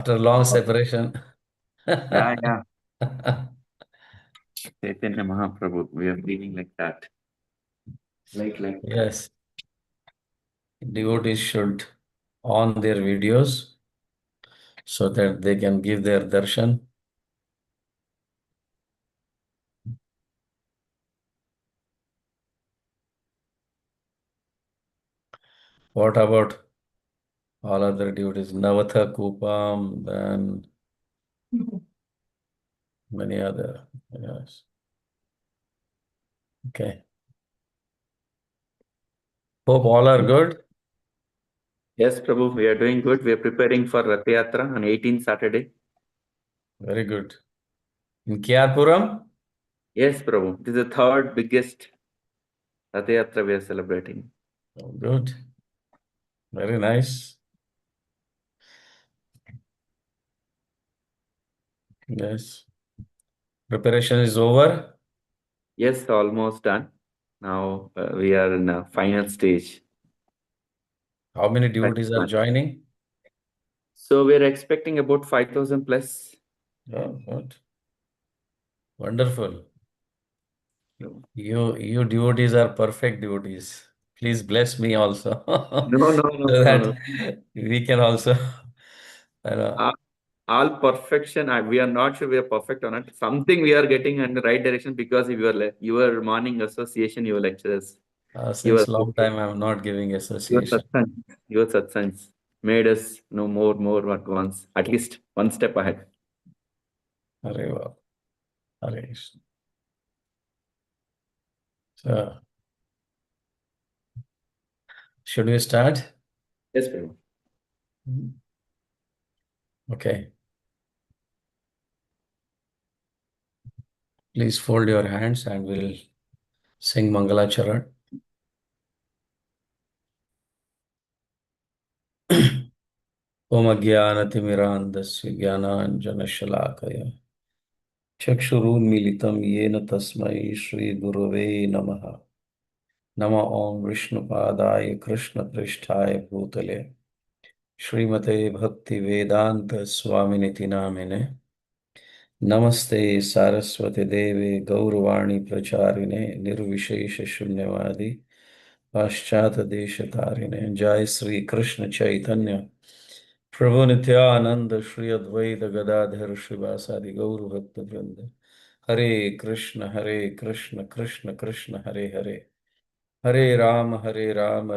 After long separation. Yeah, yeah. Chaitanya Mahaprabhu, we are feeling like that. Like. Yes, devotees should on their videos so that they can give their darshan. What about all other devotees? Navatha Kupam, then many other. Yes. Okay. Hope all are good. Yes, Prabhu, we are doing good. We are preparing for Rathayatra on 18th Saturday. Very good. In Kyarpuram? Yes, Prabhu. This is the third biggest Rathayatra we are celebrating. Oh, good. Very nice. Yes. Preparation is over. Yes, almost done. Now we are in a final stage. How many Final devotees are one. joining? So we are expecting about 5,000 plus. Oh, good. Wonderful. No, You devotees are perfect devotees. Please bless me also no, no, so no, that no. we can also, you know, All, all perfection. We are not sure we are perfect or not. Something we are getting in the right direction because of your morning association, your lecturers, your since long time I'm not giving your association. satsang, your satsangs made us know more at once, at least one step ahead. Hare Krishna. Hare Krishna. So, should we start? Yes, Prabhu. Okay. Please fold your hands and we'll sing Mangalacharan. Om Ajnanatimirandasya Jnananjanashalakaya Chakshurunmilitam Yena Tasmai Shri Gurave Namaha Nama Om Vishnupadaya Krishna Prishtaya Bhutale Srimate Bhakti Vedanta Swaminiti Namine Namaste Saraswati Deve Gaurvani Pracharine Nirvishesha Shunyavadi Paschata Deshatarine Jai Sri Krishna Chaitanya Prabhu Nityananda Shri Advaita Gadadhar Shivasadi Gauru Bhakta Vrinda Hare Krishna Krishna Krishna Hare Hare Hare Rama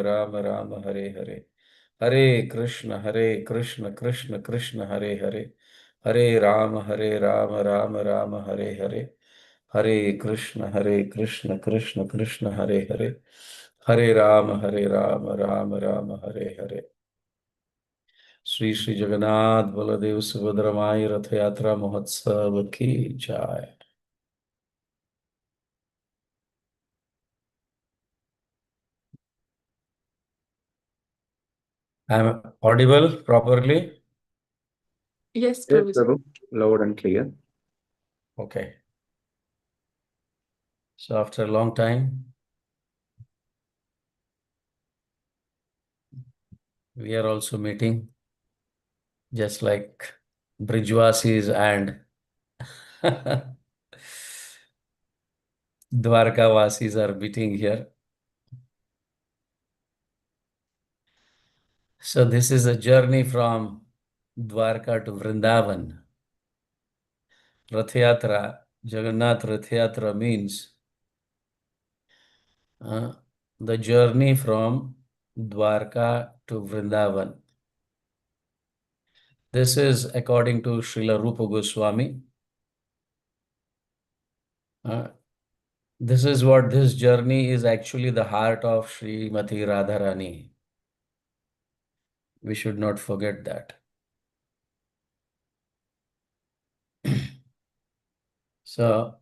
Rama Rama Hare Hare Hare Krishna Krishna Krishna Hare Hare Hare Rama Rama Rama Hare Hare Hare Krishna Krishna Krishna Hare Hare Hare Rama Rama Rama Hare Hare Shri Shri Jagannath Baldev Subhadra माई रथ यात्रा महोत्सव की जय I am audible properly? Yes, Yes, Prabhuji. Prabhu. Loud and clear. Okay. So after a long time, we are also meeting, just like Brijwasis and Dwarkavasis are meeting here. So this is a journey from Dwarka to Vrindavan. Rathayatra, Jagannath Rathayatra means uh, the journey from Dwarka to Vrindavan. This is according to Srila Rupa Goswami. Uh, this is what this journey is actually the heart of Srimati Radharani. We should not forget that. So,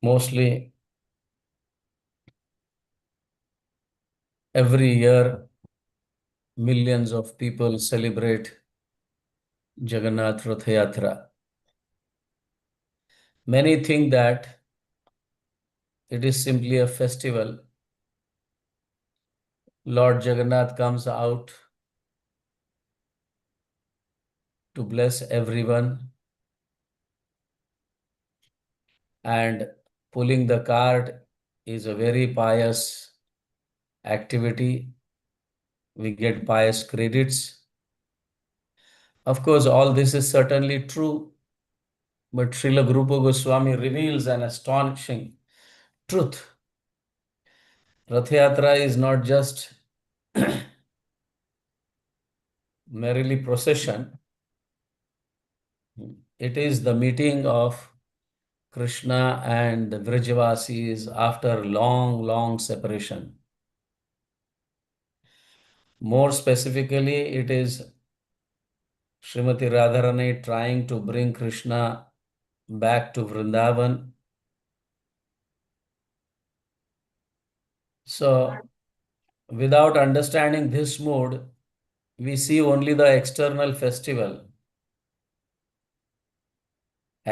mostly every year, millions of people celebrate Jagannath Rath Yatra. Many think that it is simply a festival. Lord Jagannath comes out to bless everyone, and pulling the cart is a very pious activity. We get pious credits. Of course, all this is certainly true, but Srila Rupa Goswami reveals an astonishing truth. Rathayatra is not just merely procession. It is the meeting of Krishna and the Vrajavasis after long separation. More specifically, it is Srimati Radharani trying to bring Krishna back to Vrindavan. So, without understanding this mood, we see only the external festival.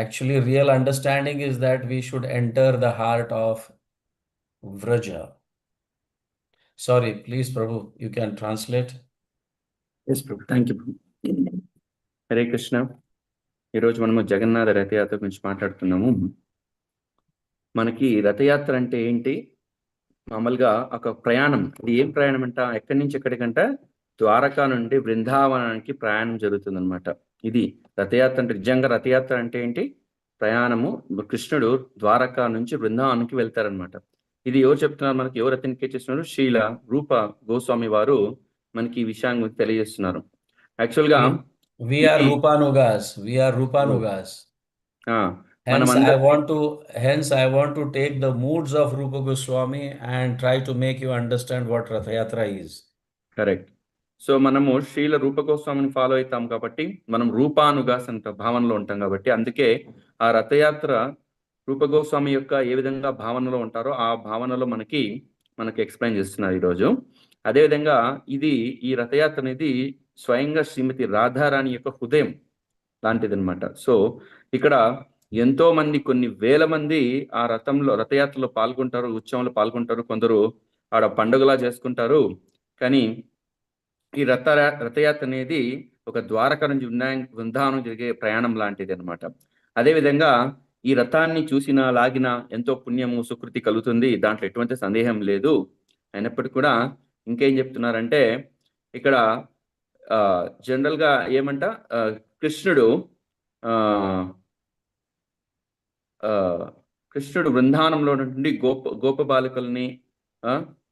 Actually, real understanding is that we should enter the heart of Vraja. Sorry, please, Prabhu, you can translate. Yes, Prabhu. Thank you, Prabhu. Hare Krishna. ఈరోజు మనము జగన్నాథ రథయాత్ర గురించి మాట్లాడుతున్నాము. మనకి రథయాత్ర అంటే ఏంటి? మామూలుగా ఒక ప్రయాణం. ఇది ఏం ప్రయాణం అంట? ఎక్కడి నుంచి ఎక్కడికంట? ద్వారకా నుండి బృందావనానికి ప్రయాణం జరుగుతుంది అనమాట. ఇది రథయాత్ర అంటే. నిజంగా రథయాత్ర అంటే ఏంటి? ప్రయాణము. కృష్ణుడు ద్వారకా నుంచి బృందావనానికి వెళ్తారనమాట. ఇది ఎవరు చెప్తున్నారు మనకి? ఎవరు అథెంటికేట్ చేస్తున్నారు? శ్రీల రూప గోస్వామి వారు మనకి ఈ విషయాన్ని తెలియజేస్తున్నారు. యాక్చువల్ గా We are Rupanugas. Hence, I want to take the moods of Rupa Goswami and try to make you understand what Rathayatra is. Correct. So మనము శ్రీల రూప గోస్వామిని ఫాలో అవుతాం కాబట్టి మనం రూపానుగాస్ అంత భావనలో ఉంటాం కాబట్టి, అందుకే ఆ రథయాత్ర రూప గోస్వామి యొక్క ఏ విధంగా భావనలో ఉంటారో ఆ భావనలో మనకి ఎక్స్ప్లెయిన్ చేస్తున్నారు ఈరోజు. అదేవిధంగా ఈ రథయాత్ర అనేది స్వయంగా శ్రీమతి రాధారాణి యొక్క హృదయం లాంటిది అనమాట. సో ఇక్కడ ఎంతో మంది, కొన్ని వేల మంది ఆ రథయాత్రలో పాల్గొంటారు, ఉత్సవంలో పాల్గొంటారు. కొందరు ఆడ పండుగలా చేసుకుంటారు. కానీ ఈ రథయాత్ర అనేది ఒక ద్వారక నుంచి బృందావనం జరిగే ప్రయాణం లాంటిది అనమాట. అదేవిధంగా ఈ రథాన్ని చూసినా లాగినా ఎంతో పుణ్యము సుకృతి కలుగుతుంది, దాంట్లో ఎటువంటి సందేహం లేదు. అయినప్పటికీ కూడా ఇంకేం చెప్తున్నారంటే ఇక్కడ జనరల్ గా ఏమంట, కృష్ణుడు బృందావనంలో నుండి గోప బాలికల్ని,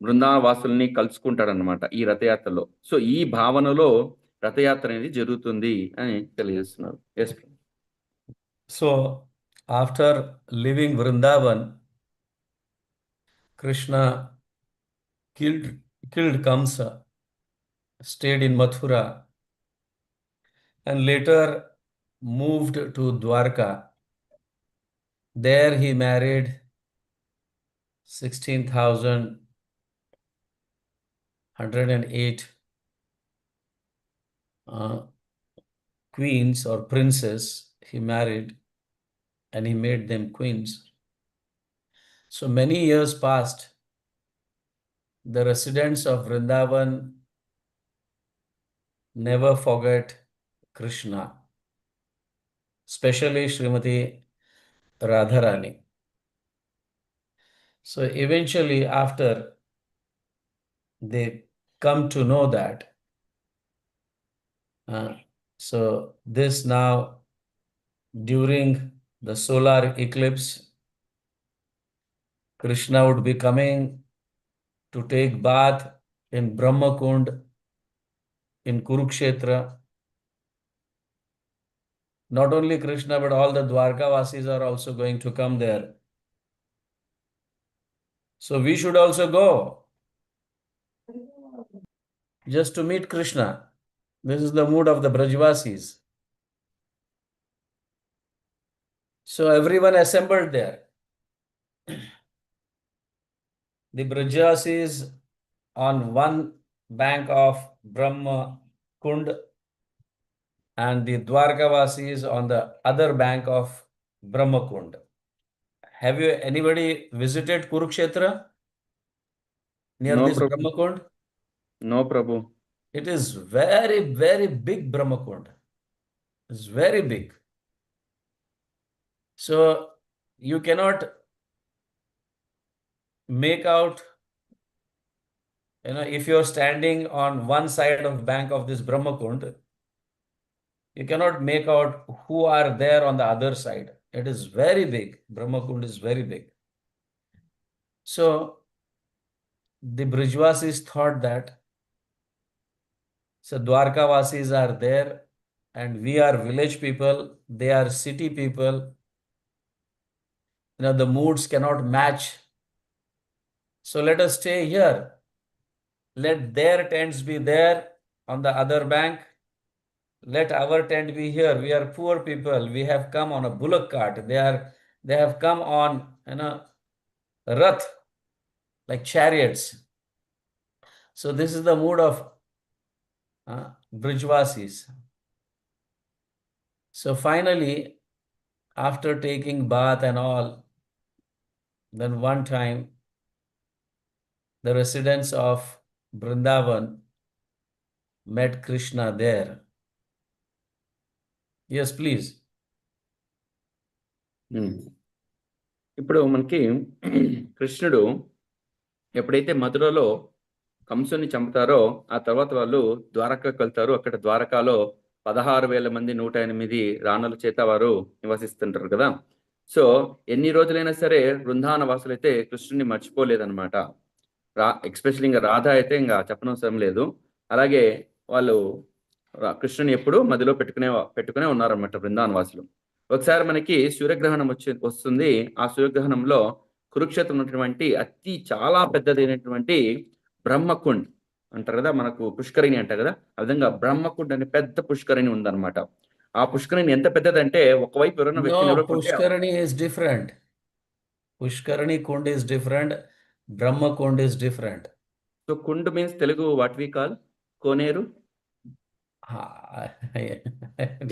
బృందావాసుల్ని కలుసుకుంటాడనమాట ఈ రథయాత్రలో. సో ఈ భావనలో రథయాత్ర అనేది జరుగుతుంది అని తెలియజేస్తున్నారు. Yes. So after living Vrindavan, Krishna killed Kamsa, stayed in Mathura, and later moved to Dwarka. There he married 16,108 queens or princes. He married and he made them queens. So many years passed. The residents of Vrindavan never forget Krishna, especially Srimati Radharani. So eventually, after they come to know that, so this now, during the solar eclipse, Krishna would be coming to take bath in Brahmakund in Kurukshetra. Not only Krishna, but all the Dwarkavasis are also going to come there. So we should also go just to meet Krishna. This is the mood of the Brajvasis. So everyone assembled there. The Brajvasis on one bank of Brahma Kund and the Dwarkavasis on the other bank of Brahma Kund. Have you anybody visited Kurukshetra near No, this Prabhu. Brahma Kund? No, Prabhu. It is very, very big Brahma Kund. It's very big. So you cannot make out, if you're standing on one side of bank of this Brahmakund, you cannot make out who are there on the other side. It is very big. Brahmakund is very big. So the Brijvasis thought that, so Dwarkavasis are there and we are village people, they are city people. The moods cannot match. So let us stay here. Let their tents be there on the other bank. Let our tent be here. We are poor people. We have come on a bullock cart. They have come on, rath, like chariots. So this is the mood of Brijvasis. So finally, after taking bath and all, then one time the residents of Vrindavan met Krishna there. Yes, please. ఇప్పుడు మనకి కృష్ణుడు ఎప్పుడైతే మధురలో కంసుని చంపుతారో ఆ తర్వాత వాళ్ళు ద్వారకాకు వెళ్తారు. అక్కడ ద్వారకాలో 16,000 మంది 108 రాణుల చేత వారు నివసిస్తుంటారు కదా. సో ఎన్ని రోజులైనా సరే బృందావన వాసులైతే కృష్ణుని మర్చిపోలేదన్నమాట. ఎక్స్పెషల్లీ ఇంకా రాధ అయితే ఇంకా చెప్పనవసరం లేదు. అలాగే వాళ్ళు కృష్ణుని ఎప్పుడు మదిలో పెట్టుకునే ఉన్నారన్నమాట బృందావన వాసులు. ఒకసారి మనకి సూర్యగ్రహణం వస్తుంది. ఆ సూర్యగ్రహణంలో కురుక్షేత్రం ఉన్నటువంటి చాలా పెద్దదైనటువంటి బ్రహ్మకుండ్ అంటారు కదా, మనకు పుష్కరిణి అంటారు కదా, ఆ విధంగా బ్రహ్మకుండ్ అనే పెద్ద పుష్కరిణి ఉందన్నమాట. ఆ పుష్కరిణి ఎంత పెద్దదంటే ఒకవైపు ఎవరైనా వ్యక్తి పుష్కరిణి is different. Pushkarani Kund is different. Brahma Kund is different. So Kund means Telugu what we call Koneru.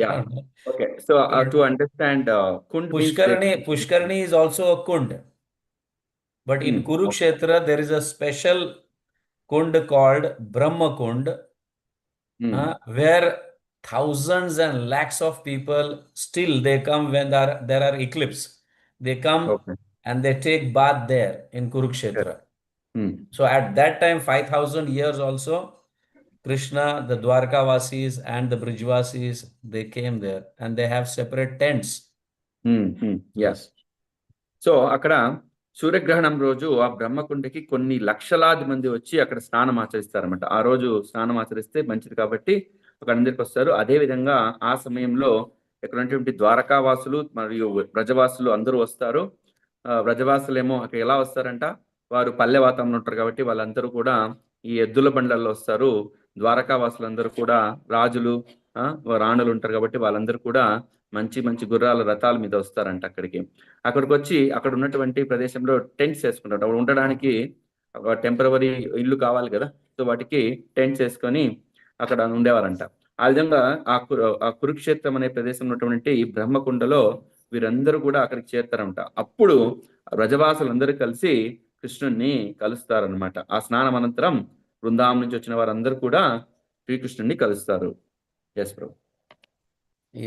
Yeah. Okay. So to understand Kund Pushkarani is also a Kund. But in Kurukshetra there is a special Kund called Brahma Kund, where thousands and lakhs of people still they come when there are eclipse. They come and they take bath there in Kurukshetra. So at that time, 5,000 years also, Krishna, the Dwarkavasis and the Brijvasis, they came there and they have separate tents. Yes. So అక్కడ సూర్యగ్రహణం రోజు ఆ బ్రహ్మకుండకి కొన్ని లక్షలాది మంది వచ్చి అక్కడ స్నానం ఆచరిస్తారన్నమాట. ఆ రోజు స్నానం ఆచరిస్తే మంచిది కాబట్టి అక్కడ అందరికి వస్తారు. అదే విధంగా ఆ సమయంలో ఇక్కడ ఉన్నటువంటి ద్వారకావాసులు మరియు బ్రజవాసులు అందరూ వస్తారు. బ్రజవాసులేమో అక్కడ ఎలా వస్తారంట, వారు పల్లె వాతావరణంలో ఉంటారు కాబట్టి వాళ్ళందరూ కూడా ఈ ఎద్దుల బండ్లలో వస్తారు. ద్వారకావాసులందరూ కూడా రాజులు రాణులు ఉంటారు కాబట్టి వాళ్ళందరూ కూడా మంచి మంచి గుర్రాల రథాల మీద వస్తారంట. అక్కడికి వచ్చి అక్కడ ఉన్నటువంటి ప్రదేశంలో టెంట్స్ వేసుకుంటారు. అక్కడ ఉండడానికి ఒక టెంపరవరీ ఇల్లు కావాలి కదా, సో వాటికి టెంట్స్ వేసుకొని అక్కడ ఉండేవారంట. ఆ విధంగా ఆ కురుక్షేత్రం అనే ప్రదేశంలో ఉన్నటువంటి బ్రహ్మకుండలో వీరందరూ కూడా అక్కడికి చేరుతారంట. అప్పుడు బ్రజవాసులందరూ కలిసి కృష్ణుణ్ణి కలుస్తారనమాట. ఆ స్నానం అనంతరం బృందావనం నుంచి వచ్చిన వారందరూ కూడా శ్రీకృష్ణుణ్ణి కలుస్తారు. Yes Prabhu.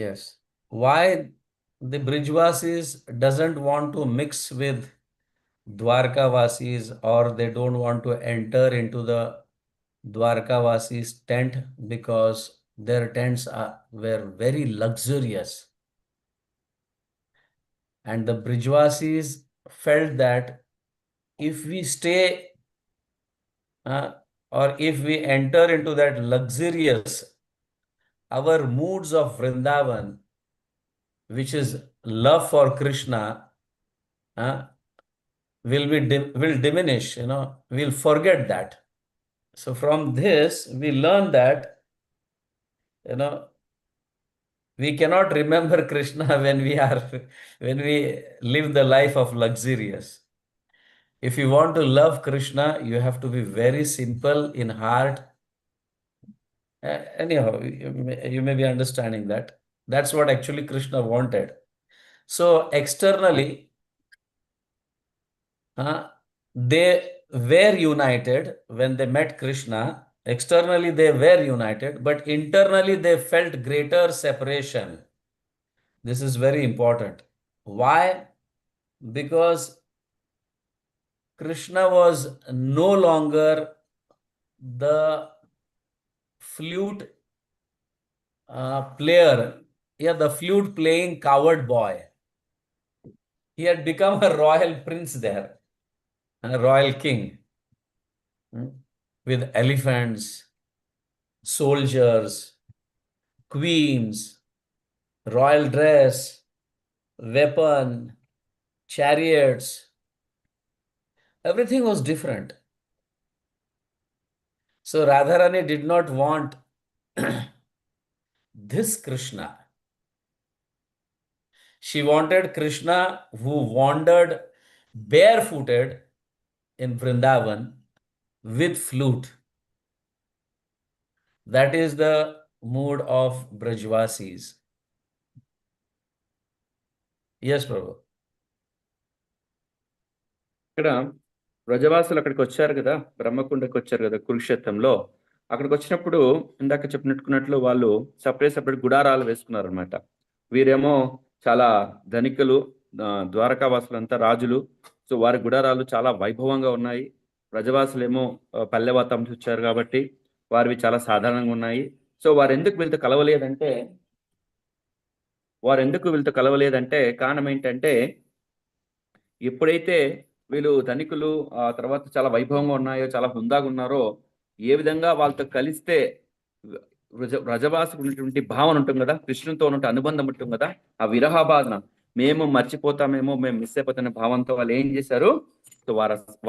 Yes. Why the Brijvasis doesn't want to mix with Dwarkavasis, or they don't want to enter into the Dwarkavasis tent? Because their tents were very luxurious. And the Brijvasis felt that if we stay or if we enter into that luxurious, our moods of Vrindavan, which is love for Krishna, will diminish, we'll forget that. So from this, we learn that, we cannot remember Krishna when we live the life of luxurious. If you want to love Krishna, you have to be very simple in heart. Anyhow, you may be understanding that. That's what actually Krishna wanted. So externally, they were united when they met Krishna, Externally, they were united, but internally, they felt greater separation. This is very important. Why? Because Krishna was no longer the flute player, yeah, the flute playing coward boy. He had become a royal prince there, a royal king, hmm, with elephants, soldiers, queens, royal dress, weapon, chariots. Everything was different. So Radharani did not want this Krishna. She wanted Krishna who wandered barefooted in Vrindavan with flute. That is the mood of Brajvasis. Yes, Prabhu. ఇక్కడ వ్రజవాసులు అక్కడికి వచ్చారు కదా, బ్రహ్మకుండకి వచ్చారు కదా కురుక్షేత్రంలో. అక్కడికి వచ్చినప్పుడు ఇందాక చెప్పినట్టుకున్నట్లు వాళ్ళు సపరేట్ గుడారాలు వేసుకున్నారు అనమాట. వీరేమో చాలా ధనికులు, ద్వారకావాసులంతా రాజులు. సో వారి గుడారాలు చాలా వైభవంగా ఉన్నాయి. వ్రజవాసులేమో పల్లె వాతావరణం నుంచి వచ్చారు కాబట్టి వారివి చాలా సాధారణంగా ఉన్నాయి. సో వారెందుకు వీళ్ళతో కలవలేదంటే కారణం ఏంటంటే, ఎప్పుడైతే వీళ్ళు ధనికులు ఆ తర్వాత చాలా వైభవంగా ఉన్నాయో, చాలా హుందాగా ఉన్నారో, ఏ విధంగా వాళ్ళతో కలిస్తే వ్రజవాసుకు ఉన్నటువంటి భావన ఉంటుంది కదా, కృష్ణునితో ఉన్నటువంటి అనుబంధం ఉంటుంది కదా, ఆ విరహ బాధన మేము మర్చిపోతామేమో, మేము మిస్ అయిపోతున్న భావంతో వాళ్ళు ఏం చేశారు, సో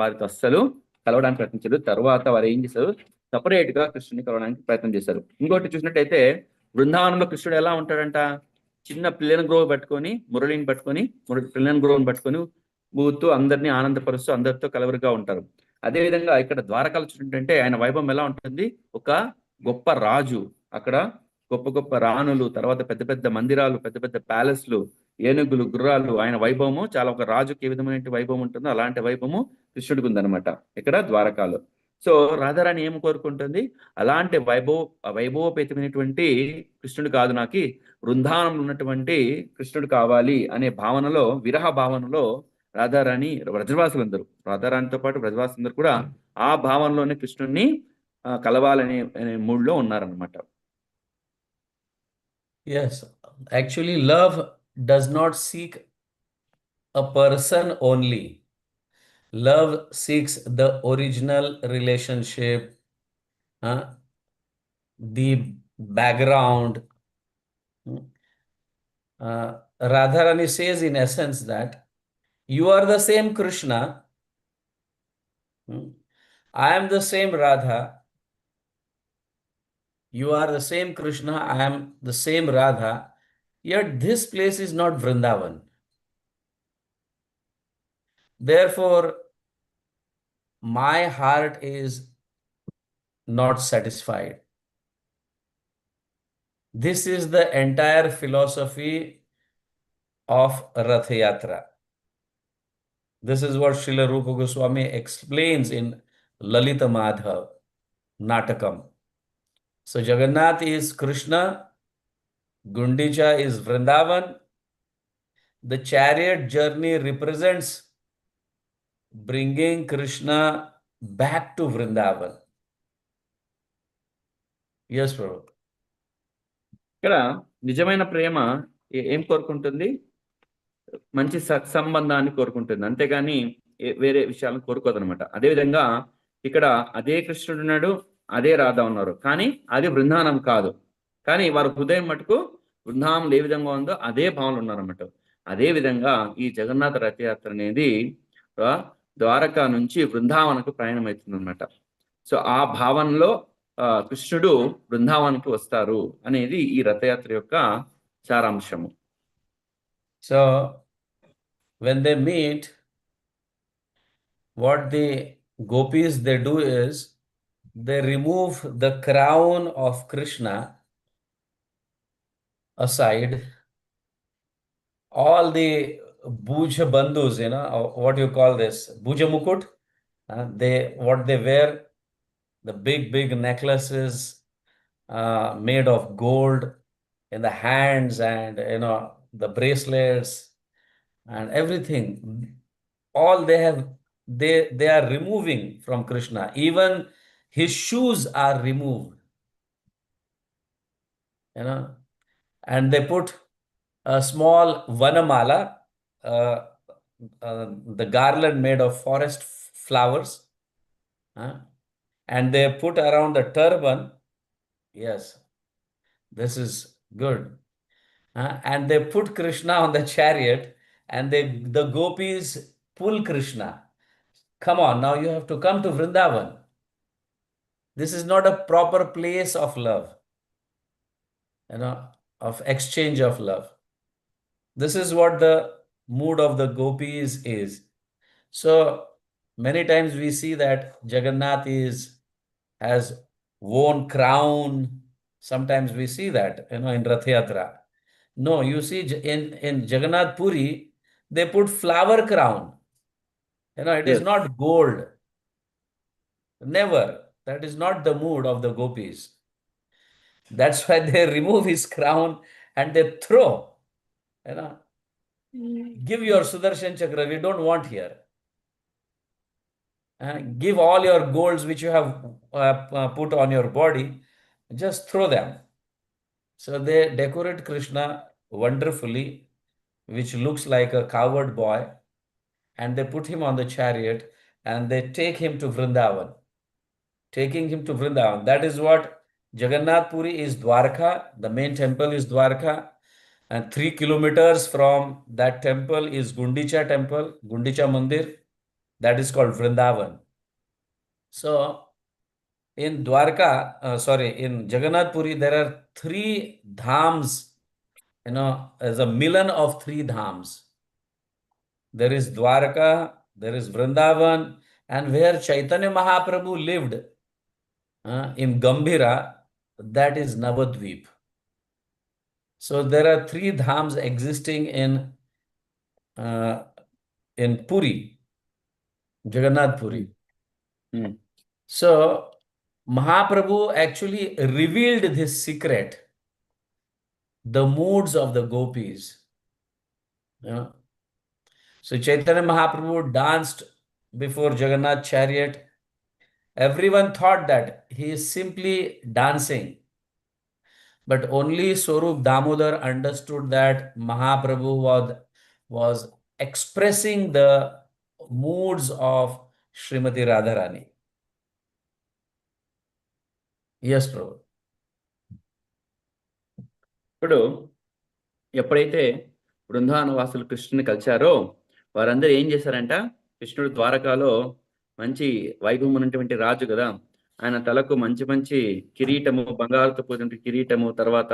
వారితో అస్సలు కలవడానికి ప్రయత్నించారు. తర్వాత వారు ఏం చేశారు, సపరేట్ గా కృష్ణుని కలవడానికి ప్రయత్నం చేశారు. ఇంకోటి చూసినట్టయితే బృందావనంలో కృష్ణుడు ఎలా ఉంటాడంట, చిన్న పిల్లల గ్రోవ్ పట్టుకొని, మురళిని పట్టుకొని, పిల్లల గ్రోవ్ని పట్టుకొని ఊతూ అందరినీ ఆనందపరుస్తూ అందరితో కలవరుగా ఉంటారు. అదేవిధంగా ఇక్కడ ద్వారకాలు చూసినట్టంటే ఆయన వైభవం ఎలా ఉంటుంది, ఒక గొప్ప రాజు, అక్కడ గొప్ప గొప్ప రాణులు, తర్వాత పెద్ద పెద్ద మందిరాలు, పెద్ద పెద్ద ప్యాలెస్లు, ఏనుగులు, గుర్రాలు, ఆయన వైభవము చాలా, ఒక రాజుకి ఏ విధమైన వైభవం ఉంటుందో అలాంటి వైభవము కృష్ణుడికి ఉందన్నమాట ఇక్కడ ద్వారకాలో. సో రాధారాణి ఏం కోరుకుంటుంది, అలాంటి వైభవోపేతమైనటువంటి కృష్ణుడు కాదు, నాకు బృందావనంలో ఉన్నటువంటి కృష్ణుడు కావాలి అనే భావనలో, విరహ భావనలో రాధారాణి, వ్రజవాసులందరూ, రాధారాణితో పాటు వ్రజవాసులందరూ కూడా ఆ భావనలోనే కృష్ణుడిని కలవాలనే మూడ్లో ఉన్నారనమాట. Yes, actually, love does not seek a person only. Love seeks the original relationship, the background. Radharani says in essence that you are the same Krishna, I am the same Radha. You are the same Krishna, I am the same Radha, yet this place is not Vrindavan. Therefore, my heart is not satisfied. This is the entire philosophy of Rathayatra. This is what Srila Rupa Goswami explains in Lalita Madhav Natakam. So Jagannath is Krishna, Gundicha is Vrindavan. The chariot journey represents bringing Krishna back to Vrindavan. Yes, Prabhu. ఇక్కడ నిజమైన ప్రేమ ఏం కోరుకుంటుంది, మంచి సత్సంబంధాన్ని కోరుకుంటుంది, అంతేగాని వేరే విషయాలను కోరుకోదనమాట. అదేవిధంగా ఇక్కడ అదే కృష్ణుడు ఉన్నాడు, అదే రాధ ఉన్నారు, కానీ అది బృందావనం కాదు. కానీ వారి హృదయం మటుకు బృందావనంలో ఏ విధంగా ఉందో అదే భావనలు ఉన్నారన్నమాట. అదే విధంగా ఈ జగన్నాథ రథయాత్ర అనేది ద్వారకా నుంచి బృందావనకు ప్రయాణం అవుతుంది అనమాట. సో ఆ భావనలో కృష్ణుడు బృందావనానికి వస్తారు అనేది ఈ రథయాత్ర యొక్క సారాంశము. So when they meet, what the gopis they do is they remove the crown of Krishna aside. All the Bhuja Bandhus, what you call this, Bhuja Mukut, what they wear the big necklaces made of gold in the hands, and the bracelets and everything. All they are removing from Krishna. Even his shoes are removed, you know, and they put a small vanamala, uh, the garland made of forest flowers, uh, and they put around the turban. Yes, this is good. And they put Krishna on the chariot, and the gopis pull Krishna. Come on, now you have to come to Vrindavan. This is not a proper place of love, of exchange of love. This is what the mood of the gopis is. So many times we see that Jagannath has worn crown. Sometimes we see that, in Rathayatra. No, you see in Jagannath Puri, they put flower crown. It is Yes. not gold. Never. That is not the mood of the gopis. That's why they remove his crown and they throw. Give your Sudarshan Chakra. We don't want here. Give all your golds which you have put on your body. Just throw them. So they decorate Krishna wonderfully, which looks like a coward boy, and they put him on the chariot and they take him to Vrindavan. Taking him to Vrindavan. That is what Jagannath Puri is. Dwarka. The main temple is Dwarka. And 3 kilometers from that temple is Gundicha temple, Gundicha Mandir. That is called Vrindavan. So in in Jagannath Puri, there are 3 dhams, as a milan of 3 dhams. There is Dwarka, there is Vrindavan, and where Chaitanya Mahaprabhu lived, in Gambhira, that is Navadvip. So there are 3 dhams existing in Puri, Jagannath Puri. Hmm. So Mahaprabhu actually revealed this secret, the moods of the gopis. So Chaitanya Mahaprabhu danced before Jagannath chariot. Everyone thought that he is simply dancing. But only Swarup Damodar understood that Mahaprabhu was expressing the moods of Srimati Radharani. Yes, Prabhu. ఇప్పుడు ఎప్పుడైతే బృందావన వాసులు కృష్ణుని కలిశారో వారందరూ ఏం చేశారంట, కృష్ణుడు ద్వారకాలో మంచి వైభవం ఉన్నటువంటి రాజు కదా, ఆయన తలకు మంచి మంచి కిరీటము, బంగారుతో కూడిన కిరీటము, తర్వాత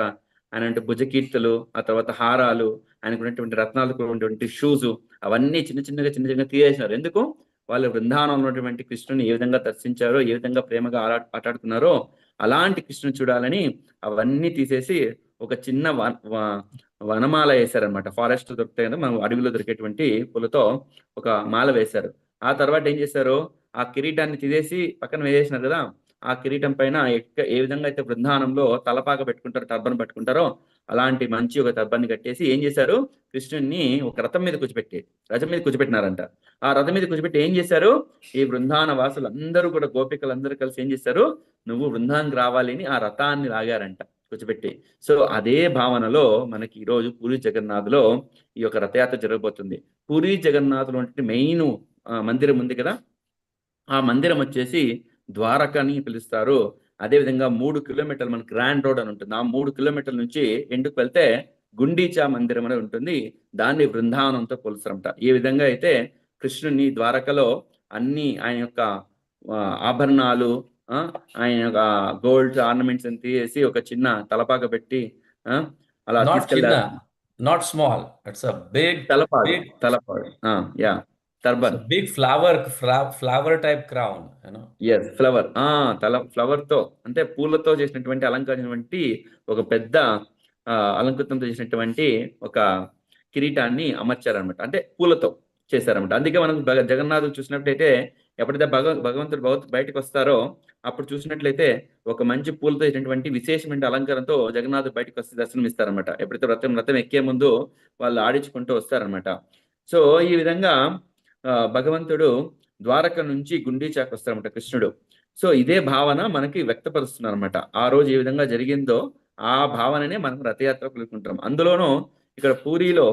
ఆయన భుజకీర్తులు, ఆ తర్వాత హారాలు, ఆయనకు ఉన్నటువంటి రత్నాలకు ఉన్నటువంటి షూస్, అవన్నీ చిన్న చిన్నగా తీసేసినారు. ఎందుకు? వాళ్ళు బృందావనంలో ఉన్నటువంటి కృష్ణుని ఏ విధంగా దర్శించారో, ఏ విధంగా ప్రేమగా ఆటాడుకున్నారో అలాంటి కృష్ణుని చూడాలని అవన్నీ తీసేసి ఒక చిన్న వనమాల వేశారనమాట. ఫారెస్ట్ దొరుకుతాయి కదా, మనం అడవిలో దొరికేటువంటి పూలతో ఒక మాల వేశారు. ఆ తర్వాత ఏం చేశారు, ఆ కిరీటాన్ని తీసేసి పక్కన వేసేసినారు కదా, ఆ కిరీటం పైన ఏ విధంగా అయితే బృందావనంలో తలపాక పెట్టుకుంటారో, టర్బన్ పెట్టుకుంటారో అలాంటి మంచి ఒక టర్బన్ని కట్టేసి ఏం చేశారు, కృష్ణుడిని ఒక రథం మీద కూర్చోబెట్టినారంట. ఆ రథం మీద కూర్చోబెట్టి ఏం చేశారు, ఈ బృందావన వాసులు అందరూ కూడా, గోపికలందరూ కలిసి ఏం చేశారు, నువ్వు బృందానికి రావాలి అని ఆ రథాన్ని లాగారంట కూర్చోబెట్టి. సో అదే భావనలో మనకి ఈరోజు పూరి జగన్నాథ్లో ఈ యొక్క రథయాత్ర జరగబోతుంది. పూరి జగన్నాథ్లో మెయిన్ మందిరం ఉంది కదా, ఆ మందిరం వచ్చేసి ద్వారకని పిలుస్తారు. అదేవిధంగా 3 కిలోమీటర్లు మన గ్రాండ్ రోడ్ అని ఉంటుంది. ఆ 3 కిలోమీటర్ల నుంచి ఎండుకు వెళ్తే గుండీచా మందిరం అనేది ఉంటుంది. దాన్ని బృందావనంతో పోలుస్తారంట. ఏ విధంగా అయితే కృష్ణుని ద్వారకలో అన్ని ఆయన యొక్క ఆభరణాలు, ఆయన యొక్క గోల్డ్ ఆర్నమెంట్స్ అని తీసేసి ఒక చిన్న తలపాక పెట్టి అలా తీసుకెళ్లారు. Not small. It's a big తలపాడు. Yeah, turban. Big flower type crown, yes, flower. Flower తో అంటే పూలతో చేసినటువంటి అలంకరించినటువంటి ఒక పెద్ద అలంకృతంతో చేసినటువంటి ఒక కిరీటాన్ని అమర్చారనమాట. అంటే పూలతో చేశారనమాట. అందుకే మనం జగన్నాథ్ చూసినట్టయితే ఎప్పుడైతే భగవంతుడు బయటకు వస్తారో అప్పుడు చూసినట్లయితే ఒక మంచి పూలతో ఇటువంటి విశేషమైన అలంకారంతో జగన్నాథుడు బయటకు వస్తే దర్శనం ఇస్తారనమాట. ఎప్పుడైతే రథం ఎక్కే ముందు వాళ్ళు ఆడించుకుంటూ వస్తారనమాట. సో ఈ విధంగా భగవంతుడు ద్వారక నుంచి గుండీచాకు వస్తారనమాట కృష్ణుడు. సో ఇదే భావన మనకి వ్యక్తపరుస్తున్నారు అనమాట. ఆ రోజు ఏ విధంగా జరిగిందో ఆ భావననే మనం రథయాత్ర పిలుచుకుంటాం. అందులోనూ ఇక్కడ పూరిలో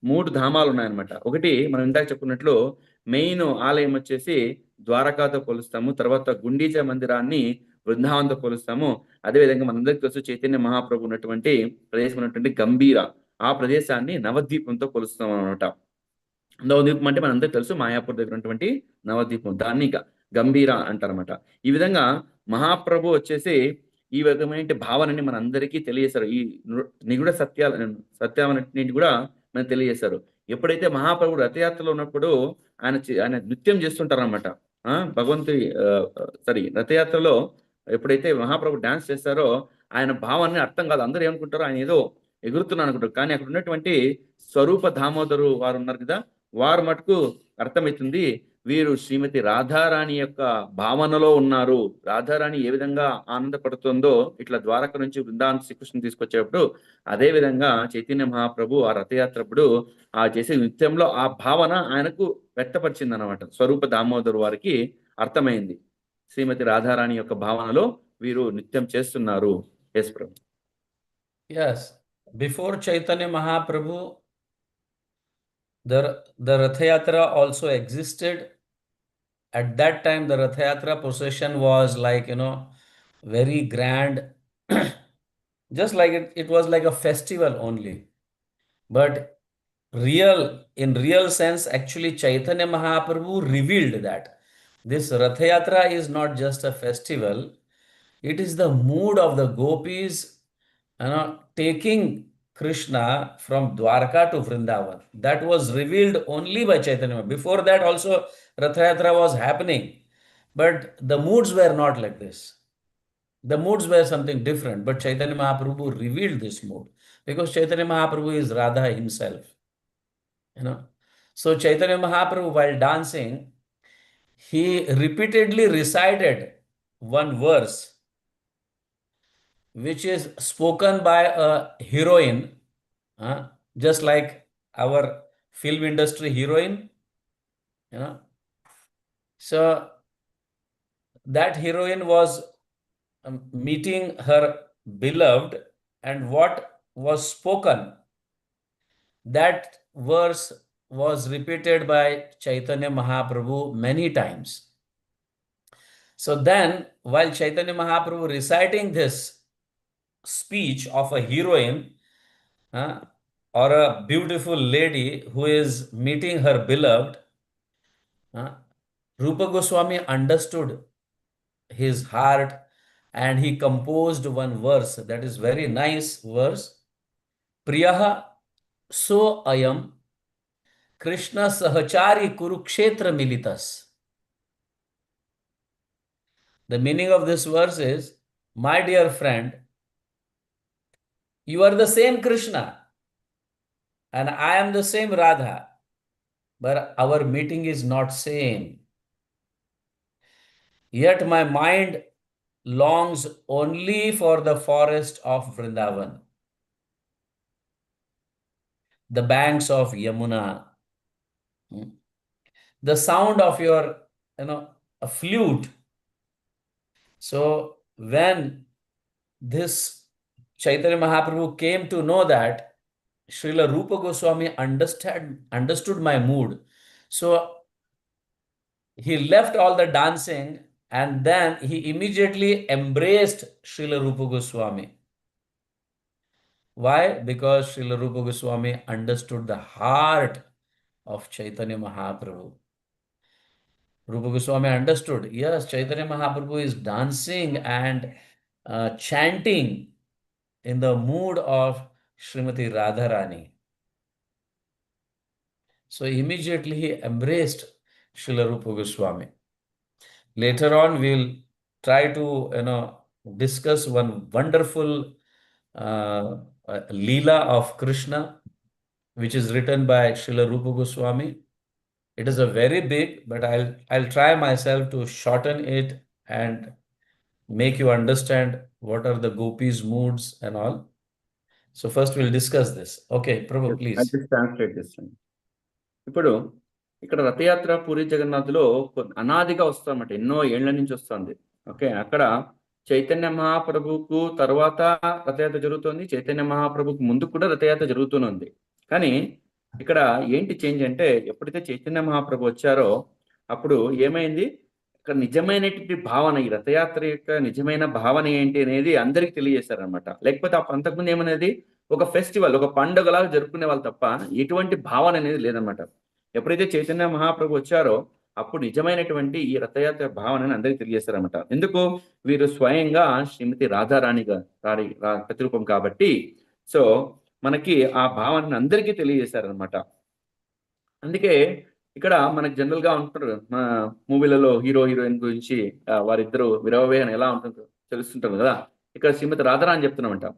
3 ధామాలు ఉన్నాయన్నమాట. ఒకటి మనం ఇందాక చెప్పుకున్నట్లు మెయిన్ ఆలయం వచ్చేసి ద్వారకాతో పోలుస్తాము. తర్వాత గుండీచా మందిరాన్ని బృందావనంతో పోలుస్తాము. అదేవిధంగా మనందరికీ తెలుసు చైతన్య మహాప్రభు ఉన్నటువంటి ప్రదేశం ఉన్నటువంటి గంభీర, ఆ ప్రదేశాన్ని నవద్వీపంతో పోలుస్తాం అనమాట. నవద్వీపం అంటే మనందరికీ తెలుసు మాయాపూర్ దగ్గర ఉన్నటువంటి నవద్వీపం, దాన్ని గంభీర అంటారన్నమాట. ఈ విధంగా మహాప్రభు వచ్చేసి ఈ విధమైన భావనని మనందరికీ తెలియజేశారు. ఈ నిగూఢ సత్యాలన్నింటినీ కూడా మనకు తెలియజేశారు. ఎప్పుడైతే మహాప్రభు రథయాత్రలో ఉన్నప్పుడు ఆయన నృత్యం చేస్తుంటారన్నమాట. భగవంతుడి రథయాత్రలో ఎప్పుడైతే మహాప్రభు డాన్స్ చేస్తారో ఆయన భావాన్ని అర్థం కాదు. అందరూ ఏమనుకుంటారో ఆయన ఏదో ఎగురుతున్నాను అనుకుంటారు. కానీ అక్కడ ఉన్నటువంటి స్వరూప దామోదరు వారు ఉన్నారు కదా, వారు మటుకు అర్థమవుతుంది వీరు శ్రీమతి రాధారాణి యొక్క భావనలో ఉన్నారు. రాధారాణి ఏ విధంగా ఆనందపడుతుందో ఇట్లా ద్వారక నుంచి బృందావనం శ్రీకృష్ణుని తీసుకొచ్చేటప్పుడు అదే విధంగా చైతన్య మహాప్రభు ఆ రథయాత్రప్పుడు ఆ చేసే నృత్యంలో ఆ భావన ఆయనకు వ్యక్తపరిచింది అనమాట. స్వరూప దామోదరు వారికి అర్థమైంది శ్రీమతి రాధారాణి యొక్క భావనలో వీరు నృత్యం చేస్తున్నారు. Yes Prabhu. Yes, before Chaitanya Mahaprabhu, the Rathayatra also existed. At that time, the Rathayatra procession was like, very grand. Just like it was like a festival only. But in real sense, actually, Chaitanya Mahaprabhu revealed that this Rathayatra is not just a festival, it is the mood of the gopis, taking Krishna from Dwarka to Vrindavan. That was revealed only by Chaitanya. Before that also Rathayatra was happening, but the moods were not like this. The moods were something different, but Chaitanya Mahaprabhu revealed this mood because Chaitanya Mahaprabhu is Radha himself. So Chaitanya Mahaprabhu, while dancing, he repeatedly recited one verse which is spoken by a heroine, just like our film industry heroine. So that heroine was meeting her beloved, and what was spoken, that verse was repeated by Chaitanya Mahaprabhu many times. So then, while Chaitanya Mahaprabhu reciting this speech of a heroine or a beautiful lady who is meeting her beloved, Rupa Goswami understood his heart and he composed one verse that is very nice verse. Priyaha so ayam Krishna sahachari Kurukshetra militas. The meaning of this verse is, my dear friend, you are the same Krishna and I am the same Radha, but our meeting is not same. Yet my mind longs only for the forest of Vrindavan, the banks of Yamuna, the sound of your, a flute. So when this Chaitanya Mahaprabhu came to know that Srila Rupa Goswami understood my mood, so he left all the dancing and then he immediately embraced Srila Rupa Goswami. Why? Because Srila Rupa Goswami understood the heart of Chaitanya Mahaprabhu. Rupa Goswami understood, yes, Chaitanya Mahaprabhu is dancing and chanting in the mood of Srimati Radharani. So immediately he embraced Srila Rupa Goswami. Later on, we'll try to discuss one wonderful Leela of Krishna, which is written by Srila Rupa Goswami. It is a very big, but I'll try myself to shorten it and make you understand what are the gopis' moods and all. So first we'll discuss this. Okay, Prabhu, Yes, please. I'll just translate this. ఇప్పుడు ఇక్కడ రథయాత్ర పూరి జగన్నాథ్లో అనాదిగా వస్తామట, ఎన్నో ఏళ్ల నుంచి వస్తుంది. Okay, అక్కడ చైతన్య మహాప్రభుకు తర్వాత రథయాత్ర జరుగుతుంది, చైతన్య మహాప్రభుకు ముందు కూడా రథయాత్ర జరుగుతూనే. కానీ ఇక్కడ ఏంటి చేంజ్ అంటే, ఎప్పుడైతే చైతన్య మహాప్రభు వచ్చారో అప్పుడు ఏమైంది, ఇక్కడ నిజమైనటువంటి భావన, ఈ రథయాత్ర యొక్క నిజమైన భావన ఏంటి అనేది అందరికి తెలియజేశారనమాట. లేకపోతే అంతకుముందు ఏమనేది, ఒక ఫెస్టివల్, ఒక పండుగలాగా జరుపుకునే వాళ్ళు తప్ప ఎటువంటి భావన అనేది లేదనమాట. ఎప్పుడైతే చైతన్య మహాప్రభు వచ్చారో అప్పుడు నిజమైనటువంటి ఈ రథయాత్ర భావనని అందరికీ తెలియజేస్తారనమాట. ఎందుకు, వీరు స్వయంగా శ్రీమతి రాధారాణిగా ప్రతిరూపం కాబట్టి, సో మనకి ఆ భావనని అందరికీ తెలియజేశారనమాట. అందుకే ఇక్కడ మనకి జనరల్ గా ఉంటారు, మన మూవీలలో హీరో హీరోయిన్ గురించి వారిద్దరు విరవవేహన ఎలా ఉంటుందో తెలుస్తుంటారు కదా. ఇక్కడ శ్రీమతి రాధారాణి చెప్తున్నామంట,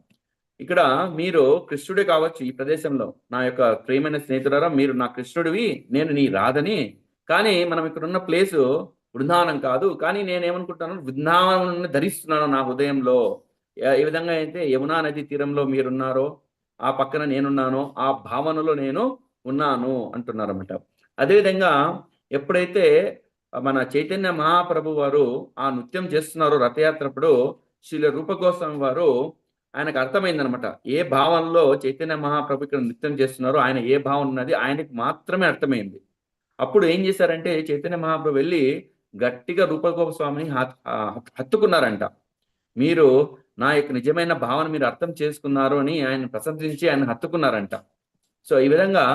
ఇక్కడ మీరు కృష్ణుడే కావచ్చు, ఈ ప్రదేశంలో నా యొక్క ప్రియమైన స్నేహితులారా, మీరు నా కృష్ణుడివి, నేను నీ రాధని. కానీ మనం ఇక్కడ ఉన్న ప్లేసు బృందావనం కాదు, కానీ నేనేమనుకుంటాను, బృందావనాన్ని ధరిస్తున్నాను నా హృదయంలో. ఏ విధంగా అయితే యమునా నది తీరంలో మీరున్నారో ఆ పక్కన నేనున్నానో ఆ భావనలో నేను ఉన్నాను అంటున్నారన్నమాట. అదేవిధంగా ఎప్పుడైతే మన చైతన్య మహాప్రభు వారు ఆ నృత్యం చేస్తున్నారో రథయాత్రప్పుడు, శ్రీల రూపగోస్వామి వారు ఆయనకు అర్థమైందనమాట, ఏ భావనలో చైతన్య మహాప్రభు ఇక్కడ నృత్యం చేస్తున్నారో, ఆయన ఏ భావన ఉన్నది ఆయనకు మాత్రమే అర్థమైంది. అప్పుడు ఏం చేశారంటే, చైతన్య మహాప్రభు వెళ్ళి గట్టిగా రూపగోస్వామిని హత్తుకున్నారంట. మీరు నా యొక్క నిజమైన భావన మీరు అర్థం చేసుకున్నారు అని ఆయన ప్రశంసించి ఆయన హత్తుకున్నారంట. సో ఈ విధంగా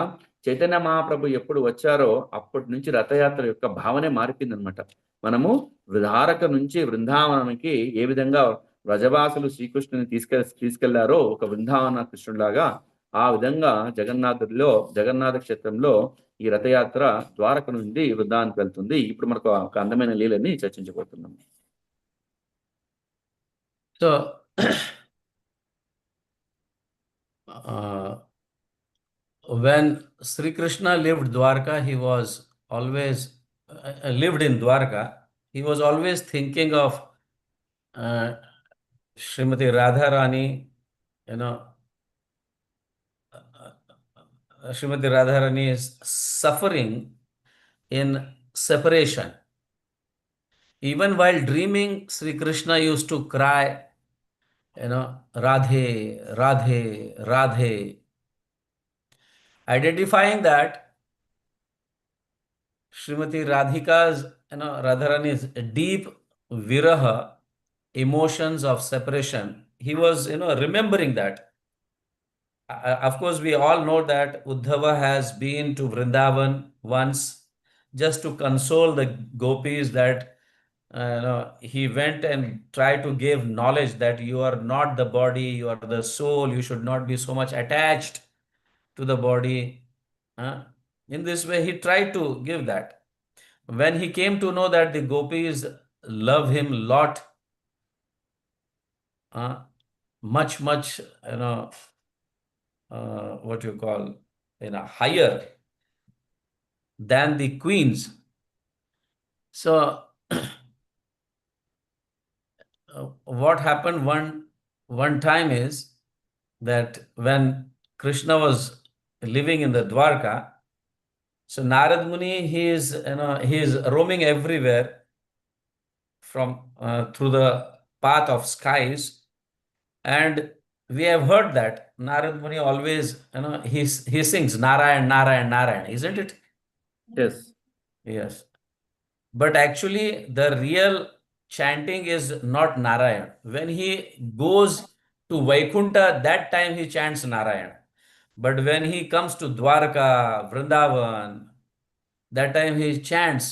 చైతన్య మహాప్రభు ఎప్పుడు వచ్చారో అప్పటి నుంచి రథయాత్ర యొక్క భావనే మారిపోయిందనమాట. మనము ద్వారక నుంచి బృందావనానికి ఏ విధంగా వ్రజవాసులు శ్రీకృష్ణుని తీసుకెళ్లారో ఒక బృందావన కృష్ణుడిలాగా, ఆ విధంగా జగన్నాథ క్షేత్రంలో ఈ రథయాత్ర ద్వారక నుండి వృందావనానికి వెళ్తుంది. ఇప్పుడు మనకు ఒక అందమైన లీలని చర్చించబోతున్నాం. So when Sri Krishna lived Dwarka, he was always lived in Dwarka. He was always thinking of Srimati Radharani, you know, Srimati Radharani is suffering in separation. Even while dreaming, Sri Krishna used to cry, you know, Radhe, Radhe, Radhe, identifying that Srimati Radhika's, Radharani's deep viraha, emotions of separation. He was, remembering that. Of course, we all know that Uddhava has been to Vrindavan once just to console the gopis, that he went and tried to give knowledge that you are not the body, you are the soul, you should not be so much attached to the body. In this way, he tried to give that. When he came to know that the gopis love him a lot, much, what you call, higher than the queens. So what happened one time is that when Krishna was living in the Dwarka, so Narad Muni, he is roaming everywhere from through the path of skies, and we have heard that Narad Muni always, he sings Narayan, Narayan, Narayan, isn't it? Yes. But actually, the real chanting is not Narayan. When he goes to Vaikunta, that time he chants Narayan. But when he comes to Dwarka, Vrindavan, that time he chants.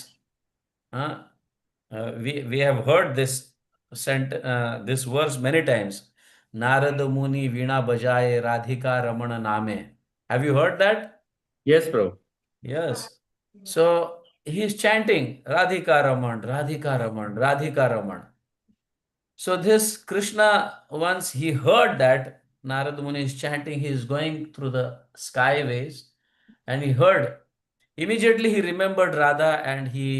We have heard this verse many times. Narada Muni Veena Bajaye Radhika Ramana Name. Have you heard that? Yes, bro. Yes. So he is chanting Radhika Raman, Radhika Raman, Radhika Raman. So this Krishna, once he heard that Narada Muni is chanting, he is going through the skyways, and he heard Immediately he remembered Radha and he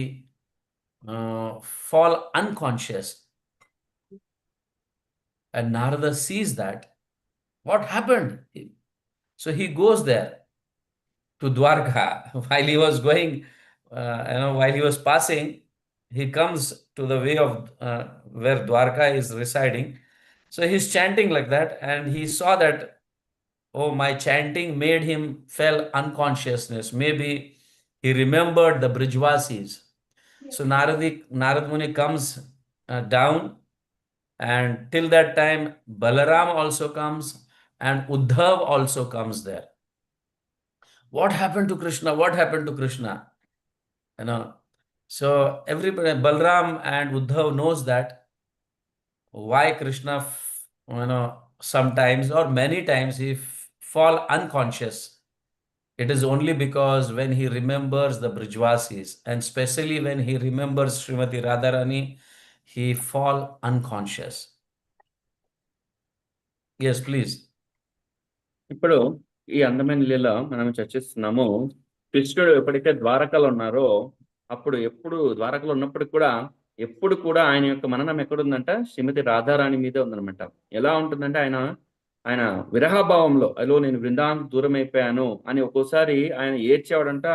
fall unconscious. And Narada sees that. What happened? So he goes there to Dwarka. While he was going, while he was passing, he comes to the way of where Dwarka is residing. So he's chanting like that, and he saw that, oh, my chanting made him fell unconsciousness. Maybe he remembered the Brijvasis. So Narad Muni comes down, and till that time, Balaram also comes, and Uddhav also comes there. What happened to Krishna? What happened to Krishna? You know, so everybody, Balram and Uddhav knows that why Krishna, sometimes or many times he fall unconscious. It is only because when he remembers the Brijvasis, and especially when he remembers Srimati Radharani, he fall unconscious. Yes, please. ఇప్పుడు ఈ అందమైన లీల మనం చర్చిస్తున్నాము. కృష్ణుడు ఎప్పుడైతే ద్వారకలో ఉన్నారో అప్పుడు ఎప్పుడు ద్వారకలో ఉన్నప్పుడు కూడా ఎప్పుడు కూడా ఆయన యొక్క మననం ఎక్కడుందంట, శ్రీమతి రాధారాణి మీద ఉందన్నమాట. ఎలా ఉంటుందంటే ఆయన విరహభావంలో, అలో నేను బృందావనం దూరం అయిపోయాను అని ఒక్కోసారి ఆయన ఏడ్చేవాడంట.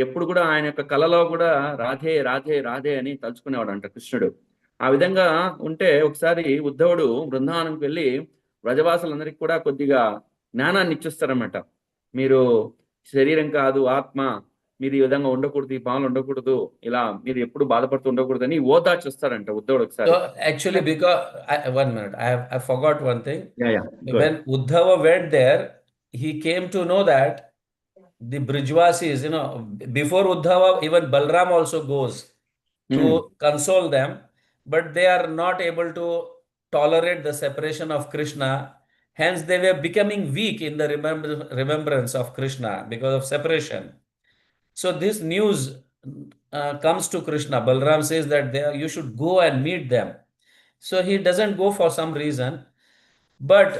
ఎప్పుడు కూడా ఆయన యొక్క కలలో కూడా రాధే రాధే రాధే అని తలుచుకునేవాడంట కృష్ణుడు. ఆ విధంగా ఉంటే ఒకసారి ఉద్ధవుడు బృందావనంకి వెళ్ళి వ్రజవాసులందరికీ కూడా కొద్దిగా జ్ఞానాన్ని ఇచ్చిస్తారన్నమాట. మీరు శరీరం కాదు, ఆత్మ, మీరు ఈ విధంగా ఉండకూడదు, ఈ భావనలు ఉండకూడదు, ఇలా మీరు ఎప్పుడు బాధపడుతూ ఉండకూడదు అని ఓదార్చిస్తారంట ఉద్ధవుడు ఒకసారి. So actually, because 1 minute, I forgot one thing. Yeah. When Uddhava went there, he came to know that the Brijvasis, before Uddhava, even Balram also goes to console them, but they are not able to tolerate the separation of Krishna. Hence, they were becoming weak in the remembrance of Krishna because of separation. So this news comes to Krishna. Balram says that you should go and meet them. So he doesn't go for some reason, but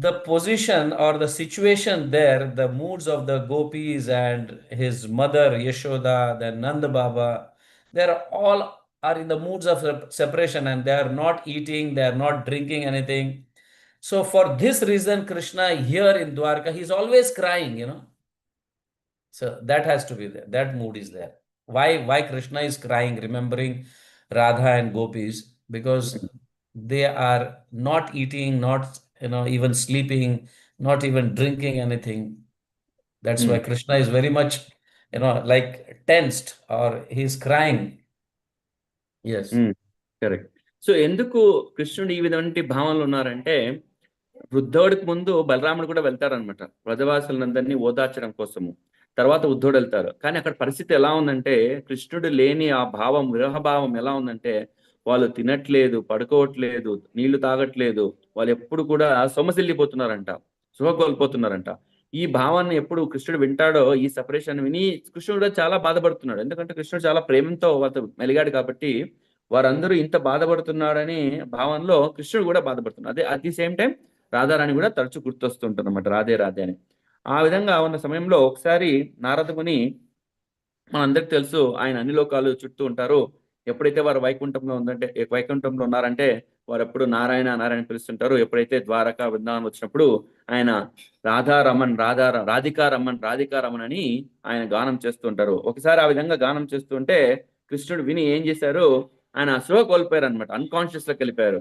the position or the situation there, the moods of the gopis and his mother Yashoda, then Nanda Baba, they're all are in the moods of separation, and they are not eating, they are not drinking anything. So for this reason, Krishna here in Dwarka, he's always crying, So that has to be there. That mood is there. Why Krishna is crying, remembering Radha and gopis? Because they are not eating, not even sleeping, not even drinking anything. That's why Krishna is very much like tensed, or he's crying. Yes. Correct. So ఎందుకు కృష్ణుడు ఈ విధంగా భావనలు ఉన్నారంటే, వృద్ధుడికి ముందు బలరాముడు కూడా వెళ్తారనమాట వ్రజవాసులందరినీ ఓదార్చడం కోసము. తర్వాత ఉద్ధవుడు వెళ్తారు. కానీ అక్కడ పరిస్థితి ఎలా ఉందంటే, కృష్ణుడు లేని ఆ భావం, విరహభావం ఎలా ఉందంటే, వాళ్ళు తినట్లేదు, పడుకోవట్లేదు, నీళ్లు తాగట్లేదు, వాళ్ళు ఎప్పుడు కూడా సొమ్మసిల్లిపోతున్నారంట, సుఖ కోల్పోతున్నారంట. ఈ భావాన్ని ఎప్పుడు కృష్ణుడు వింటాడో, ఈ సెపరేషన్ విని కృష్ణుడు కూడా చాలా బాధపడుతున్నాడు. ఎందుకంటే కృష్ణుడు చాలా ప్రేమతో వాళ్ళతో మెలిగాడు కాబట్టి వారందరూ ఇంత బాధపడుతున్నాడని భావనలో కృష్ణుడు కూడా బాధపడుతున్నాడు. అదే at the same time Radharani కూడా తరచు గుర్తొస్తుంటారు అన్నమాట, రాధే రాధే అని. ఆ విధంగా ఉన్న సమయంలో ఒకసారి నారద ముని, మనందరికి తెలుసు, ఆయన అన్ని లోకాలు చుట్టూ ఉంటారు. ఎప్పుడైతే వారు వైకుంఠంలో ఉన్నారంటే వారు ఎప్పుడు నారాయణ నారాయణ పిలుస్తుంటారు. ఎప్పుడైతే ద్వారకా బృందావనం వచ్చినప్పుడు ఆయన రాధికా రమన్ అని ఆయన గానం చేస్తుంటారు. ఒకసారి ఆ విధంగా గానం చేస్తుంటే కృష్ణుడు విని ఏం చేశారు, ఆయన స్పృహ కోల్పోయారు అనమాట, అన్కాన్షియస్ లోకి వెళ్ళిపోయారు.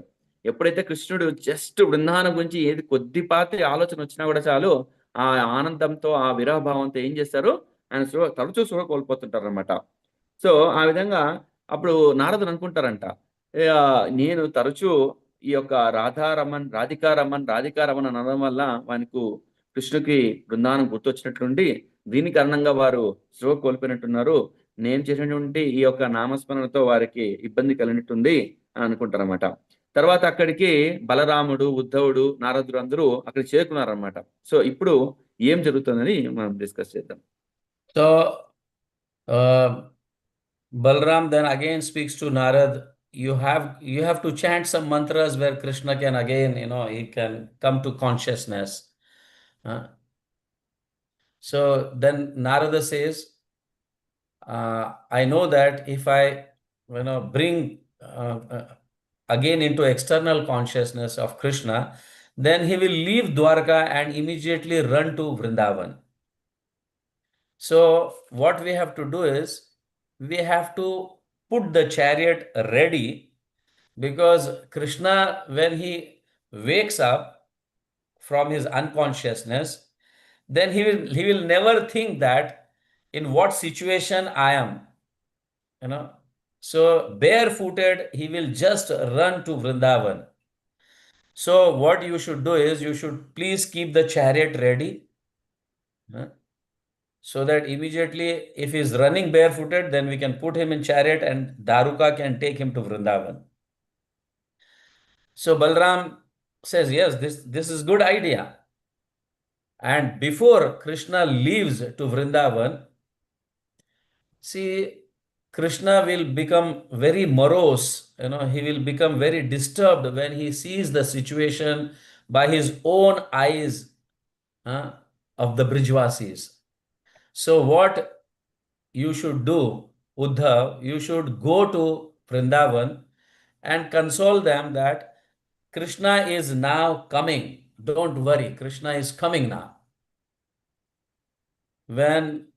ఎప్పుడైతే కృష్ణుడు జస్ట్ బృందావనం గురించి ఏది కొద్దిపాటి ఆలోచన వచ్చినా కూడా చాలు, ఆ ఆనందంతో, ఆ విరహభావంతో ఏం చేస్తారు, ఆయన తరచూ స్పృహ కోల్పోతుంటారు అనమాట. సో ఆ విధంగా అప్పుడు నారదుడు అనుకుంటారంట, నేను తరచూ ఈ యొక్క రాధికా రమన్ అనడం వల్ల వానికి కృష్ణుకి బృందావనం గుర్తొచ్చినట్లుండి దీని కారణంగా వారు స్పృహ కోల్పోయినట్టున్నారు, నేను చేసినటువంటి ఈ యొక్క నామస్మరణతో వారికి ఇబ్బంది కలిగినట్టుంది అని అనుకుంటారన్నమాట. తర్వాత అక్కడికి బలరాముడు, ఉద్ధవుడు, నారదుడు అందరూ అక్కడ చేరుకున్నారన్నమాట. సో ఇప్పుడు ఏం జరుగుతుందని మనం డిస్కస్ చేద్దాం. So Balram then again speaks to Narad. You have to chant some mantras where Krishna can again, he can come to consciousness. So then Narada says, I know that if I bring again into external consciousness of Krishna, then he will leave Dwarka and immediately run to Vrindavan. So what we have to do is we have to put the chariot ready, because Krishna, when he wakes up from his unconsciousness, then he will never think that in what situation I am, you know. So barefooted, he will just run to Vrindavan. So what you should do is you should please keep the chariot ready, so that immediately if he's running barefooted, then we can put him in chariot and Daruka can take him to Vrindavan. So Balram says, yes, this is good idea. And before Krishna leaves to Vrindavan, see, Krishna will become very morose, he will become very disturbed when he sees the situation by his own eyes, uh, of the Brijvasis. So what you should do, Uddhav, you should go to Vrindavan and console them that Krishna is now coming. Don't worry, Krishna is coming now. When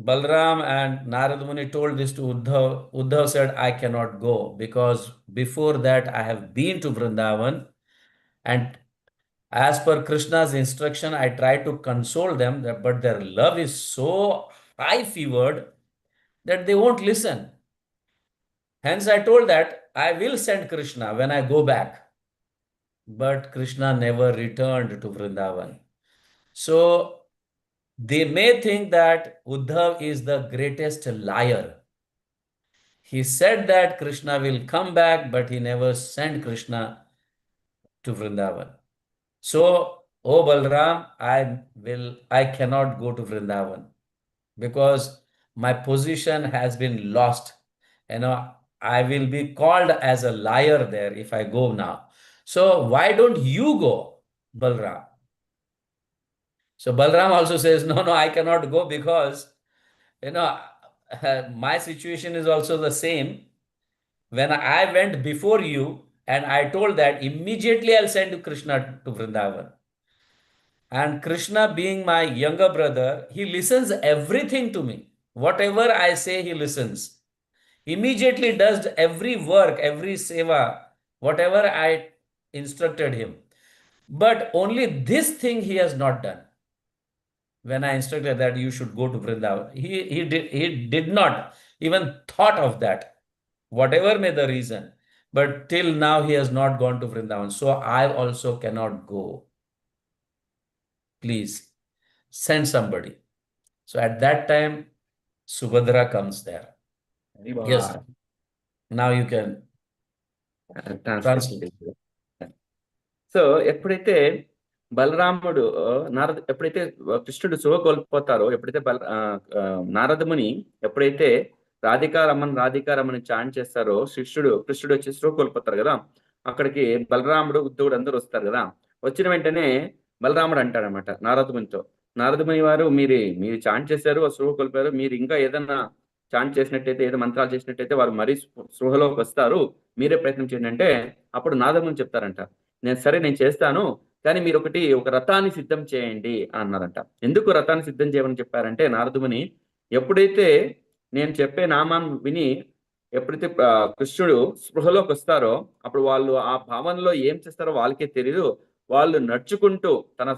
Balram and Narad Muni told this to Uddhav, Uddhav said, I cannot go because before that I have been to Vrindavan, and as per Krishna's instruction, I tried to console them, but their love is so high fevered that they won't listen. Hence, I told that I will send Krishna when I go back. But Krishna never returned to Vrindavan. So they may think that Uddhav is the greatest liar. He said that Krishna will come back, but he never sent Krishna to Vrindavan. So, oh Balram, I cannot go to Vrindavan because my position has been lost. I will be called as a liar there if I go now. So why don't you go, Balram? So Balram also says, no, I cannot go because, my situation is also the same. When I went before you and I told that immediately I'll send Krishna to Vrindavan. And Krishna, being my younger brother, he listens everything to me. Whatever I say, he listens. Immediately does every work, every seva, whatever I instructed him. But only this thing he has not done. When I instructed that you should go to Vrindavan, he did not even thought of that, whatever may the reason. But till now he has not gone to Vrindavan. So I also cannot go. Please send somebody. So at that time, Subhadra comes there. Yes. Now you can translate. So ఎప్పుడైతే బలరాముడు ఎప్పుడైతే కృష్ణుడు శుభ కోల్పోతారో, ఎప్పుడైతే నారదముని ఎప్పుడైతే రాధికారమ్మని chant చేస్తారో కృష్ణుడు వచ్చి శుభ కోల్పోతారు కదా, అక్కడికి బలరాముడు ఉద్ధవుడు అందరూ వస్తారు కదా. వచ్చిన వెంటనే బలరాముడు అంటాడనమాట నారదమునితో, నారదముని వారు మీరు చాంట్ చేశారు, శుభ కోల్పోయారు, మీరు ఇంకా ఏదన్నా చాంట్ చేసినట్టయితే, ఏదో మంత్రాలు చేసినట్టయితే వారు మరీ స్పృహలోకి వస్తారు, మీరే ప్రయత్నం చేయండి అంటే, అప్పుడు నారదముని చెప్తారంట, నేను చేస్తాను, కానీ మీరు ఒక రథాన్ని సిద్ధం చేయండి అన్నారంట. ఎందుకు రథాన్ని సిద్ధం చేయమని చెప్పారంటే, నారదుముని ఎప్పుడైతే నేను చెప్పే నామాన్ని విని ఎప్పుడైతే కృష్ణుడు స్పృహలోకి వస్తారో, అప్పుడు వాళ్ళు ఆ భావనలో ఏం చేస్తారో వాళ్ళకే తెలియదు. వాళ్ళు నడుచుకుంటూ తన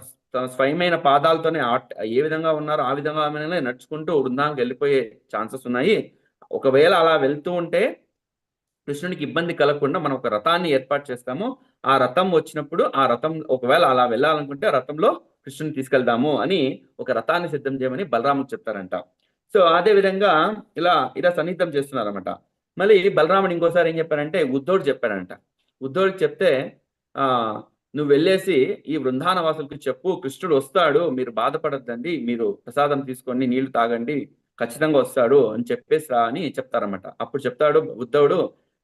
స్వయమైన పాదాలతోనే ఏ విధంగా ఉన్నారో ఆ విధంగా నడుచుకుంటూ వృందానికి వెళ్ళిపోయే ఛాన్సెస్ ఉన్నాయి. ఒకవేళ అలా వెళ్తూ ఉంటే కృష్ణునికి ఇబ్బంది కలగకుండా మనం ఒక రథాన్ని ఏర్పాటు చేస్తాము. ఆ రథం వచ్చినప్పుడు ఆ రథం ఒకవేళ అలా వెళ్ళాలనుకుంటే ఆ రథంలో కృష్ణుని తీసుకెళ్దాము అని ఒక రథాన్ని సిద్ధం చేయమని బలరాముడు చెప్తారంట. సో అదే విధంగా ఇలా సన్నిహితం చేస్తున్నారన్నమాట. మళ్ళీ బలరాముడు ఇంకోసారి ఏం చెప్పారంటే ఉద్ధవుడు చెప్పాడంట. ఉద్ధవుడికి చెప్తే, నువ్వు వెళ్ళేసి ఈ బృందావనవాసులకు చెప్పు, కృష్ణుడు వస్తాడు, మీరు బాధపడద్దండి, మీరు ప్రసాదం తీసుకొని నీళ్లు తాగండి, ఖచ్చితంగా వస్తాడు అని చెప్పేసి రా అని చెప్తారన్నమాట. అప్పుడు చెప్తాడు ఉద్ధవుడు,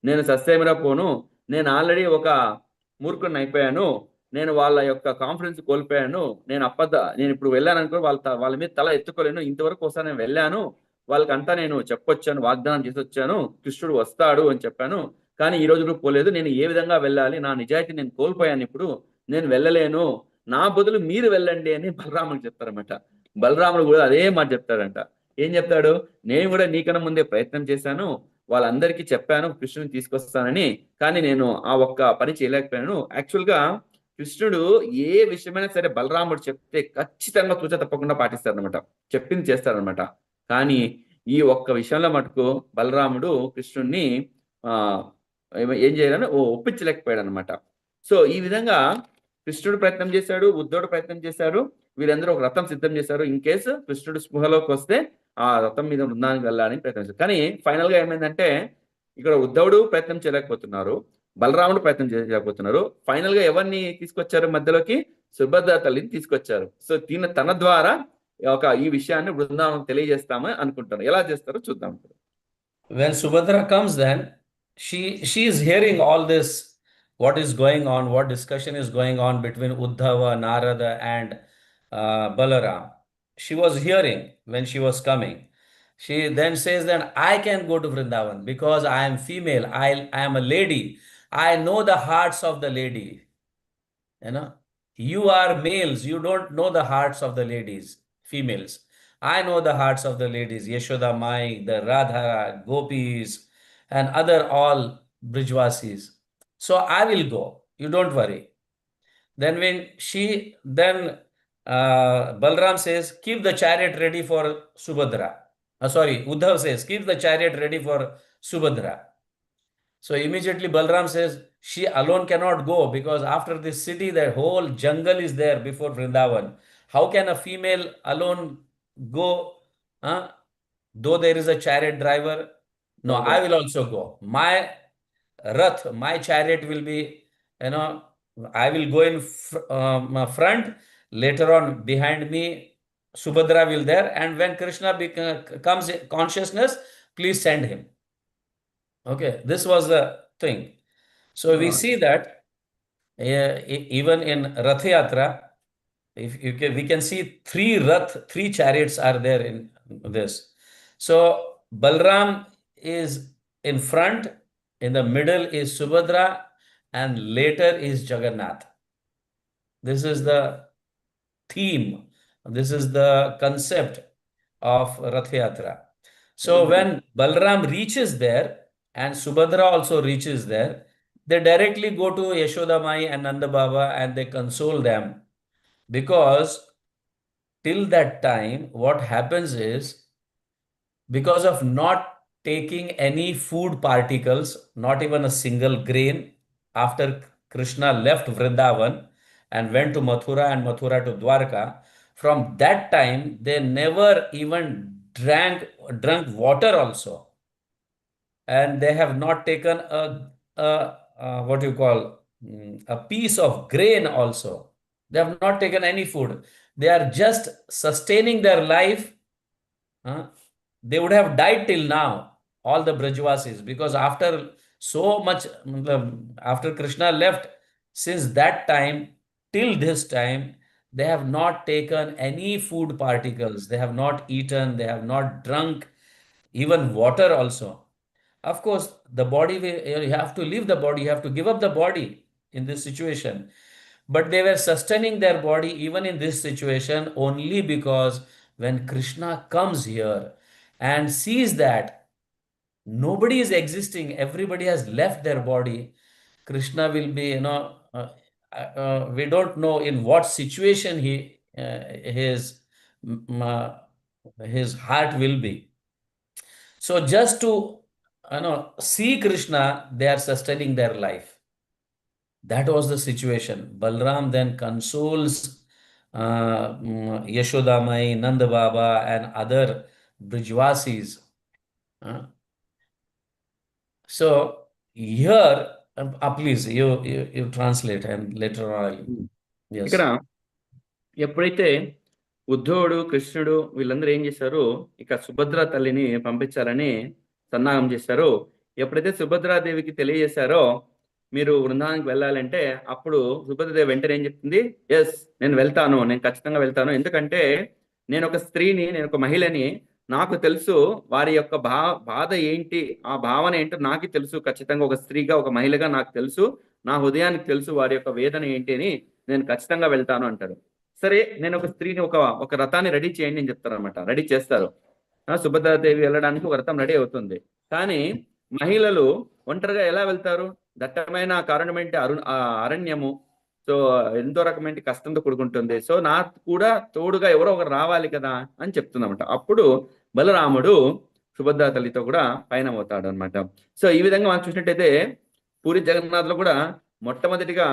నేను సస్యమిరా పోను, నేను ఆల్రెడీ ఒక మూర్ఖుని అయిపోయాను, నేను వాళ్ళ యొక్క కాన్ఫిడెన్స్ కోల్పోయాను, నేను ఇప్పుడు వెళ్ళాను అనుకో వాళ్ళ మీద తల ఎత్తుకోలేను, ఇంతవరకు ఒకసారి నేను వెళ్ళాను, వాళ్ళకంతా నేను చెప్పొచ్చాను, వాగ్దానం చేసి వచ్చాను, కృష్ణుడు వస్తాడు అని చెప్పాను. కానీ ఈ రోజు నువ్వు పోలేదు. నేను ఏ విధంగా వెళ్ళాలి? నా నిజాయితీ నేను కోల్పోయాను ఇప్పుడు. నేను వెళ్ళలేను. నా బదులు మీరు వెళ్ళండి అని బలరాముడికి చెప్తారన్నమాట. బలరాముడు కూడా అదే మాట చెప్తాడంట. ఏం చెప్తాడు? నేను కూడా నీకన్నా ముందే ప్రయత్నం చేశాను. వాళ్ళందరికీ చెప్పాను కృష్ణుని తీసుకొస్తానని. కానీ నేను ఆ ఒక్క పని చేయలేకపోయాను. యాక్చువల్‌గా కృష్ణుడు ఏ విషయమైనా సరే బలరాముడు చెప్తే ఖచ్చితంగా తూచ తప్పకుండా పాటిస్తాడనమాట. చెప్పింది చేస్తాడనమాట. కానీ ఈ ఒక్క విషయంలో మటుకు బలరాముడు కృష్ణుడిని ఆహ్, ఏం చేయాలని ఒప్పించలేకపోయాడనమాట. సో, ఈ విధంగా కృష్ణుడు ప్రయత్నం చేశాడు, ఉద్ధవుడు ప్రయత్నం చేశారు. వీళ్ళందరూ ఒక రథం సిద్ధం చేశారు. ఇన్ కేస్ కృష్ణుడు స్పృహలోకొస్తే ఆ రథం మీద బృందావనానికి వెళ్ళాలని ప్రయత్నం చేశారు. కానీ ఫైనల్‌గా ఏమైందంటే ఇక్కడ ఉద్ధవుడు ప్రయత్నం చేయలేకపోతున్నారు. బలరాముడు ప్రయత్నం చేయలేకపోతున్నారు. ఫైనల్‌గా ఎవరిని తీసుకొచ్చారు మధ్యలోకి? సుభద్ర తల్లిని తీసుకొచ్చారు. సో, తన ద్వారా ఈ విషయాన్ని బృందావనం తెలియజేస్తామని అనుకుంటారు. ఎలా చేస్తారో చూద్దాం. When Subhadra comes, then she is hearing all this, what is going on, what discussion is going on between Uddhava, Narada, and Balaram. She was hearing when she was coming. She then says that I can go to Vrindavan because I am female. I am a lady. I know the hearts of the lady. You know, you are males. You don't know the hearts of the ladies, females. I know the hearts of the ladies, Yashoda Mai, the Radha, Gopis, and other all Brijvasis. So I will go. You don't worry. Then Balram says, keep the chariot ready for Subhadra. Uddhav says, keep the chariot ready for Subhadra. So immediately Balram says, she alone cannot go because after this city, the whole jungle is there before Vrindavan. How can a female alone go? Huh? Though there is a chariot driver? No, Okay. I will also go. My Rath, my chariot will be, I will go in front. Later on, behind me, Subhadra will there. And when Krishna comes in consciousness, please send him. Okay, this was the thing. So we see that even in Rathayatra, we can see three chariots are there in this. So Balram is in front, in the middle is Subhadra, and later is Jagannath. This is the theme. This is the concept of Rathayatra. So when Balram reaches there and Subhadra also reaches there, they directly go to Yashoda Mai and Nanda Baba and they console them. Because till that time, what happens is, because of not taking any food particles, not even a single grain, after Krishna left Vrindavan and went to Mathura and Mathura to Dwarka, from that time they never even drunk water also, and they have not taken what you call a piece of grain also. They have not taken any food. They are just sustaining their life. They would have died till now, all the Brajvasis, because after so much, after Krishna left, since that time till this time, they have not taken any food particles. They have not eaten, they have not drunk even water also. Of course, the body, you have to leave the body, you have to give up the body in this situation. But they were sustaining their body even in this situation only because when Krishna comes here and sees that nobody is existing, everybody has left their body, Krishna will be, we don't know in what situation his heart will be. So just to see Krishna, they are sustaining their life. That was the situation. Balram then consoles Yashoda Mai, Nanda Baba, and other Brijvasis. So here, please you translate and later on. Yes. ఇక్కడ ఎప్పుడైతే ఉద్ధవుడు, కృష్ణుడు వీళ్ళందరూ ఏం చేశారు? ఇక సుభద్ర తల్లిని పంపించాలని సన్నాహం చేశారు. ఎప్పుడైతే సుభద్రాదేవికి తెలియజేశారో మీరు బృందావనానికి వెళ్ళాలంటే, అప్పుడు సుభద్రదేవి వెంటనే ఏం చెప్తుంది? ఎస్, నేను వెళ్తాను, నేను ఖచ్చితంగా వెళ్తాను. ఎందుకంటే నేను ఒక స్త్రీని, నేను ఒక మహిళని, నాకు తెలుసు వారి యొక్క బాధ ఏంటి, ఆ భావన ఏంటో నాకు తెలుసు. ఖచ్చితంగా ఒక స్త్రీగా, ఒక మహిళగా నాకు తెలుసు. నా హృదయానికి తెలుసు వారి యొక్క వేదన ఏంటి అని నేను ఖచ్చితంగా వెళ్తాను అంటారు. సరే, నేను ఒక స్త్రీని ఒక రథాన్ని రెడీ చేయండి అని చెప్తారనమాట. రెడీ చేస్తారు. సుభద్రాదేవి వెళ్ళడానికి ఒక రథం రెడీ అవుతుంది. కానీ మహిళలు ఒంటరిగా ఎలా వెళ్తారు? దట్టమైన కారణమైన అరణ్యము. సో ఎంతో రకమైన కష్టంతో కూడుకుంటుంది. సో నాకు కూడా తోడుగా ఎవరో ఒకరు రావాలి కదా అని చెప్తుందన్నమాట. అప్పుడు బలరాముడు సుభద్రా తల్లితో కూడా పయనమవుతాడు అనమాట. సో ఈ విధంగా మనం చూసినట్టయితే పూరి జగన్నాథ్లో కూడా మొట్టమొదటిగా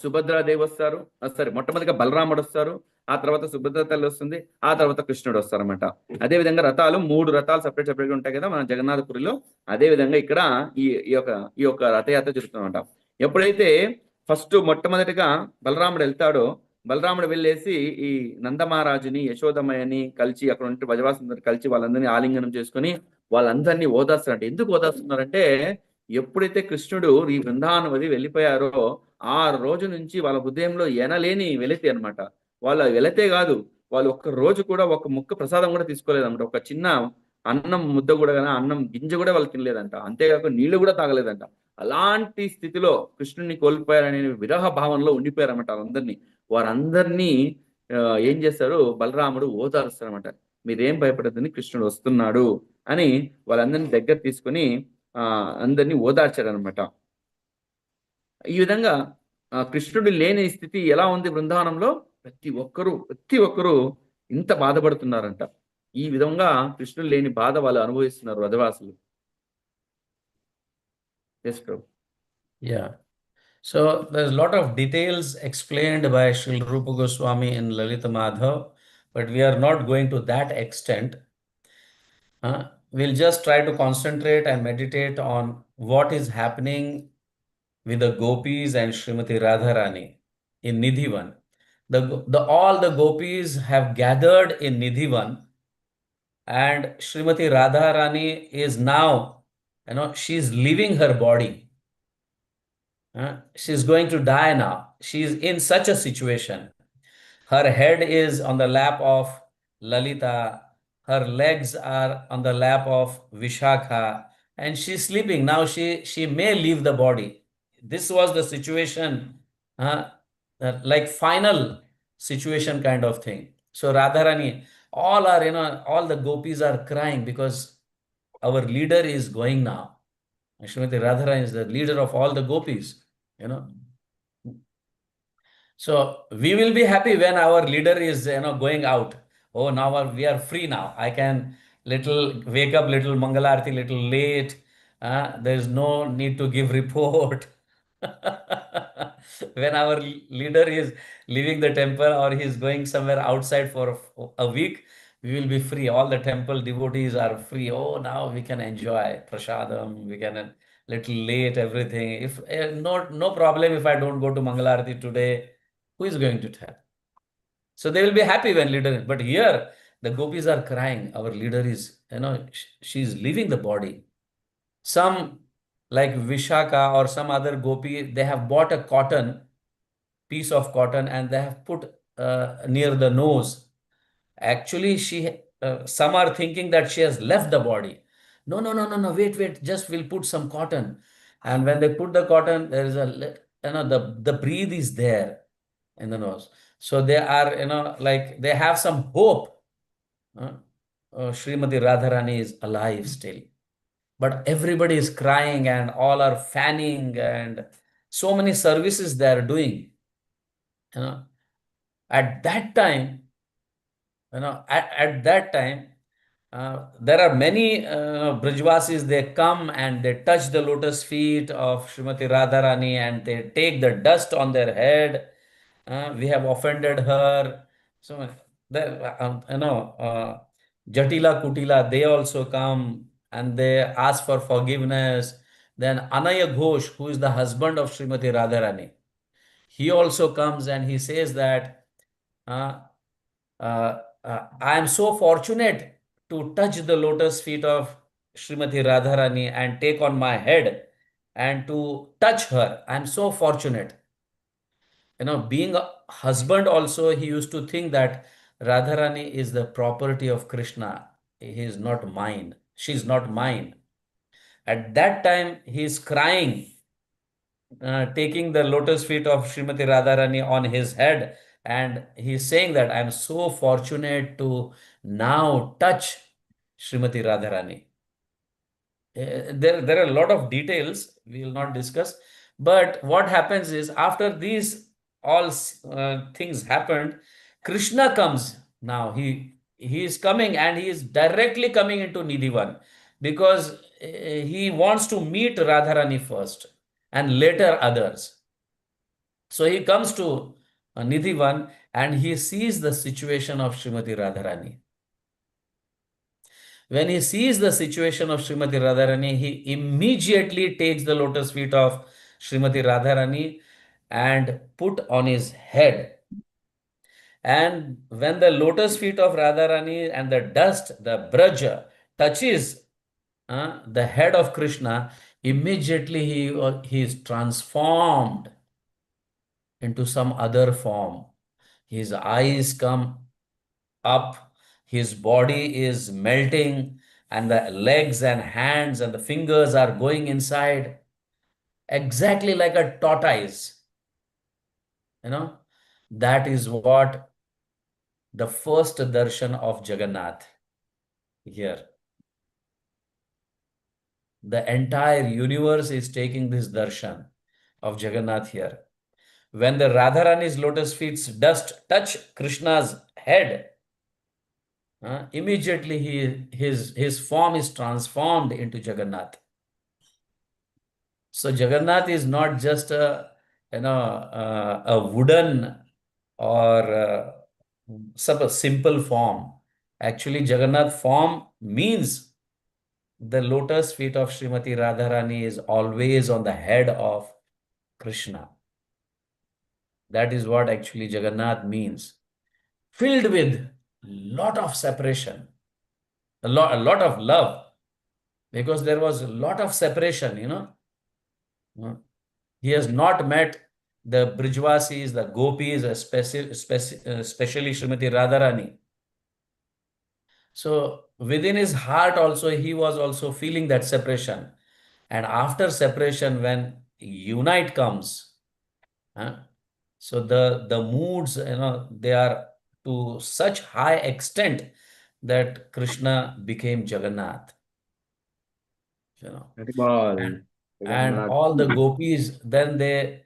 సుభద్రాదేవి వస్తారు. సరే, మొట్టమొదటిగా బలరాముడు వస్తారు. ఆ తర్వాత సుభద్ర తల్లి వస్తుంది. ఆ తర్వాత కృష్ణుడు వస్తారన్నమాట. అదే విధంగా రథాలు 3 రథాలు సపరేట్ గా ఉంటాయి కదా మన జగన్నాథపురిలో. అదే విధంగా ఇక్కడ ఈ యొక్క రథయాత్ర జరుగుతుందన్నమాట. ఎప్పుడైతే ఫస్ట్ మొట్టమొదటిగా బలరాముడు వెళ్తాడో, బలరాముడు వెళ్ళేసి ఈ నందమహారాజుని, యశోదమయ్యని కలిసి అక్కడ ఉంటే వజవాసులందరూ కలిసి వాళ్ళందరినీ ఆలింగనం చేసుకుని వాళ్ళందరినీ ఓదార్స్తారంట. ఎందుకు ఓదార్స్తున్నారంటే, ఎప్పుడైతే కృష్ణుడు ఈ బృందావనవది వెళ్ళిపోయారో ఆ రోజు నుంచి వాళ్ళ హృదయంలో ఎనలేని వెలితి అనమాట. వాళ్ళు వెళితే కాదు, వాళ్ళు ఒక్క రోజు కూడా ఒక ముక్క ప్రసాదం కూడా తీసుకోలేదన్నమాట. ఒక చిన్న అన్నం ముద్ద కూడా, అన్నం గింజ కూడా వాళ్ళు తినలేదంట. అంతేకాక నీళ్లు కూడా తాగలేదంట. అలాంటి స్థితిలో కృష్ణుడిని కోల్పోయారనే విరహ భావనలో ఉండిపోయారన్నమాట వారందరినీ ఏం చేస్తారు, బలరాముడు ఓదారుస్తారన్నమాట. మీరేం భయపడద్దని, కృష్ణుడు వస్తున్నాడు అని వాళ్ళందరినీ దగ్గర తీసుకొని అందరినీ ఓదార్చారనమాట. ఈ విధంగా కృష్ణుడు లేని స్థితి ఎలా ఉంది బృందావనంలో? ప్రతి ఒక్కరూ ఇంత బాధపడుతున్నారంట. ఈ విధంగా కృష్ణుడు లేని బాధ వాళ్ళు అనుభవిస్తున్నారు వధవాసులు. Yes, Prabhu. Yeah. So there's a lot of details explained by Srila Rupa Goswami in Lalita Madhav, but we are not going to that extent. We'll just try to concentrate and meditate on what is happening with the gopis and Srimati Radharani in Nidhivan. All the gopis have gathered in Nidhivan, and Srimati Radharani is now, she's leaving her body. She's going to die now. She's in such a situation. Her head is on the lap of Lalita. Her legs are on the lap of Vishakha. And she's sleeping. Now she may leave the body. This was the situation, like final situation kind of thing. So Radharani, all the gopis are crying because our leader is going now. Srimati Radharani is the leader of all the gopis, So we will be happy when our leader is, going out. Oh, now we are free now. I can wake up little Mangalarti, little late. There is no need to give report. When our leader is leaving the temple or he is going somewhere outside for a week, we will be free. All the temple devotees are free. Oh, now we can enjoy prasadam. We can little late everything. If no problem if I don't go to Mangalarti today. Who is going to tell? So they will be happy when leader. But here the gopis are crying. Our leader is, she's leaving the body. Some like Vishaka or some other gopi, they have bought a piece of cotton, and they have put near the nose. Actually, some are thinking that she has left the body. No, wait, just we'll put some cotton. And when they put the cotton, there is the breathe is there in the nose. So they are, like they have some hope. Srimati Radharani is alive still. But everybody is crying and all are fanning and so many services they are doing. At that time, there are many Brajvasis, they come and they touch the lotus feet of Srimati Radharani and they take the dust on their head. We have offended her. So, Jatila Kutila, they also come and they ask for forgiveness. Then Anaya Ghosh, who is the husband of Srimati Radharani, he also comes and he says that I am so fortunate to touch the lotus feet of Srimati Radharani and take on my head and to touch her. I am so fortunate. Being a husband also, he used to think that Radharani is the property of Krishna. he is not mine. She's not mine. At that time, he is crying, taking the lotus feet of Srimati Radharani on his head, and he's saying that I'm so fortunate to now touch Srimati Radharani. There are a lot of details we will not discuss, but what happens is after these all things happened, Krishna comes now. He is coming, and he is directly coming into Nidhivan because he wants to meet Radharani first and later others. So he comes to Nidhivan and he sees the situation of Srimati Radharani. When he sees the situation of Srimati Radharani, he immediately takes the lotus feet of Srimati Radharani and put on his head. And when the lotus feet of Radharani and the dust, the braja, touches the head of Krishna, immediately he is transformed into some other form. His eyes come up, his body is melting, and the legs and hands and the fingers are going inside, exactly like a tortoise. You know, that is what the first darshan of Jagannath here. The entire universe is taking this darshan of Jagannath here. When the Radharani's lotus feet's dust touch Krishna's head, immediately his form is transformed into Jagannath. So Jagannath is not just a wooden or some simple form. Actually, Jagannath form means the lotus feet of Srimati Radharani is always on the head of Krishna. That is what actually Jagannath means. Filled with lot of separation, a lot of love, because there was a lot of separation, He has not met the Brijvasis, the Gopis, especially Srimati Radharani. So within his heart also, he was also feeling that separation. And after separation, when unite comes, so the moods, they are to such high extent that Krishna became Jagannath. Haribol. And Jagannath. all the gopis then they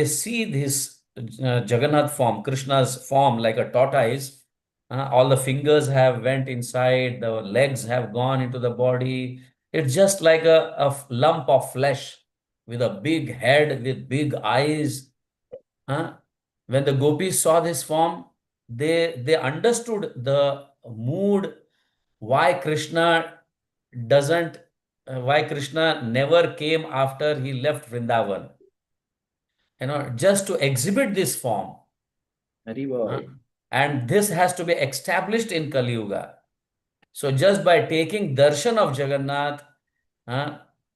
see this Jagannath form, Krishna's form, like a tortoise. All the fingers have went inside, the legs have gone into the body. It's just like a lump of flesh with a big head, with big eyes. When the gopis saw this form, they understood the mood, why Krishna doesn't why Krishna never came after he left Vrindavan, just to exhibit this form. Haribol. And this has to be established in Kali Yuga. So just by taking darshan of Jagannath,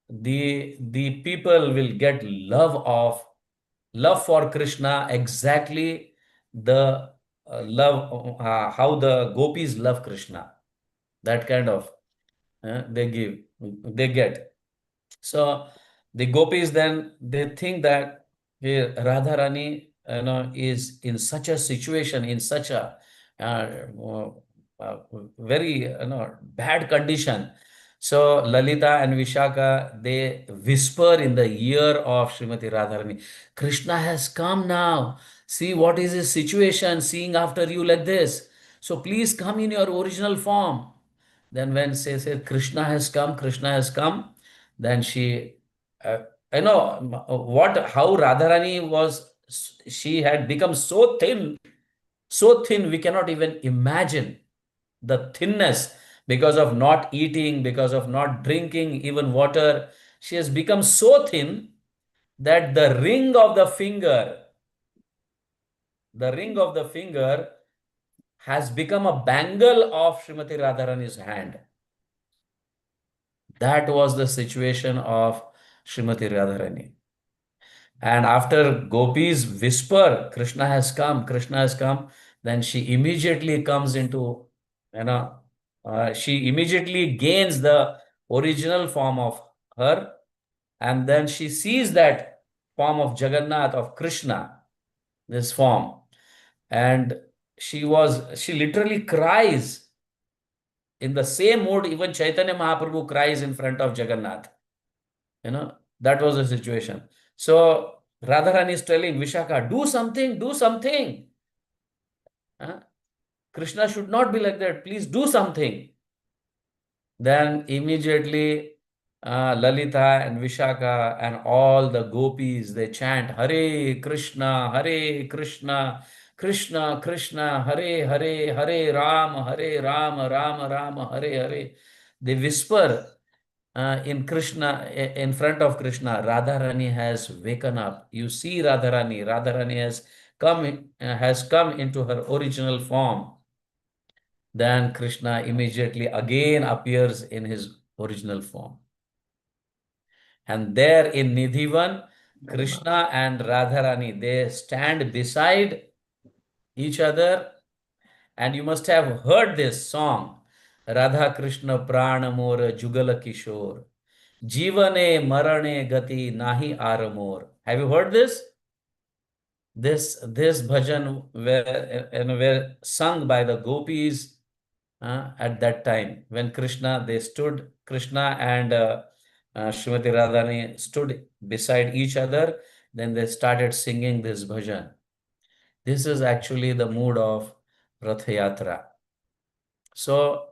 the people will get love for Krishna, exactly the love how the gopis love Krishna. That kind of they get. So the gopis then they think that Radharani, is in such a situation, in such a very bad condition. So Lalita and Vishaka, they whisper in the ear of Srimati Radharani, Krishna has come now. See what is his situation, seeing after you like this. So please come in your original form. Then when say Krishna has come, then she, uh, how Radharani was, she had become so thin, we cannot even imagine the thinness because of not eating, because of not drinking even water. She has become so thin that the ring of the finger has become a bangle of Srimati Radharani's hand. That was the situation of Srimati Radharani. And after gopis whisper, Krishna has come, then she immediately comes into, She immediately gains the original form of her, and then she sees that form of Jagannath, of Krishna, this form, and she literally cries. In the same mood, even Chaitanya Mahaprabhu cries in front of Jagannath. That was the situation. So Radharani is telling Vishaka, do something, do something. Krishna should not be like that. Please do something. Then immediately Lalita and Vishaka and all the gopis, they chant Hare Krishna, Krishna Krishna, Hare Hare, Hare Ram, Ram Ram, Hare Hare. They whisper in Krishna, in front of Krishna. Radharani has waken up. You see Radharani has come into her original form. Then Krishna immediately again appears in his original form. And there in Nidhivan, Krishna and Radharani, they stand beside each other. And you must have heard this song, Radha Krishna Pranamor Jugala Kishore, Jivane Marane Gati Nahi Aramor. Have you heard this? This bhajan were sung by the gopis at that time when Krishna and Srimati Radharani stood beside each other. Then they started singing this bhajan. This is actually the mood of Rathayatra. So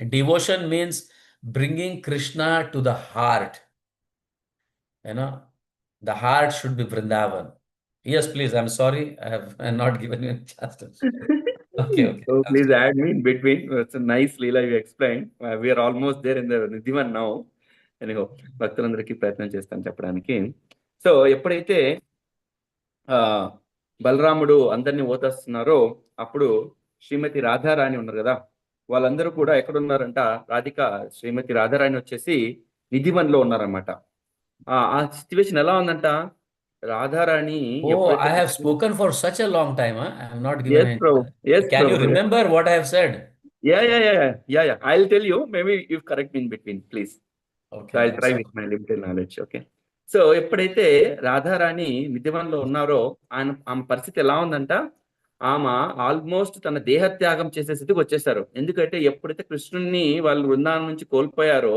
devotion means bringing Krishna to the heart. The heart should be Vrindavan. Yes, please. I'm sorry. I'm not given you a chance to. Okay. So please add me in between. It's a nice Leela you explained. We are almost there in the Nidhivan now. Anyhow, భక్తులందరికీ ప్రయత్నం చేస్తాను చెప్పడానికి. So ఎప్పుడైతే బలరాముడు అందరినీ ఓతస్తున్నారో అప్పుడు శ్రీమతి రాధారాణి ఉన్నారు కదా, వాళ్ళందరూ కూడా ఎక్కడున్నారంట, శ్రీమతి రాధారాణి వచ్చేసి నిధివన్లో ఉన్నారన్నమాట. ఆ సిచ్యువేషన్ ఎలా ఉందంట, Radharani I have spoken for such a long time. I am not given Yes, any. bro. Yes, Can bro. you remember what I have said? Yeah. I'll tell you. Maybe you correct me in between, please. Okay. So I'll try with my limited knowledge. Okay. So ఎప్పుడైతే రాధారాణి నిధివన్లో ఉన్నారో ఆమె పరిస్థితి ఎలా ఉందంట, ఆమె almost తన దేహత్యాగం చేసే స్థితికి వచ్చేసారు. ఎందుకంటే ఎప్పుడైతే కృష్ణుణ్ణి వాళ్ళు బృందావనం నుంచి కోల్పోయారో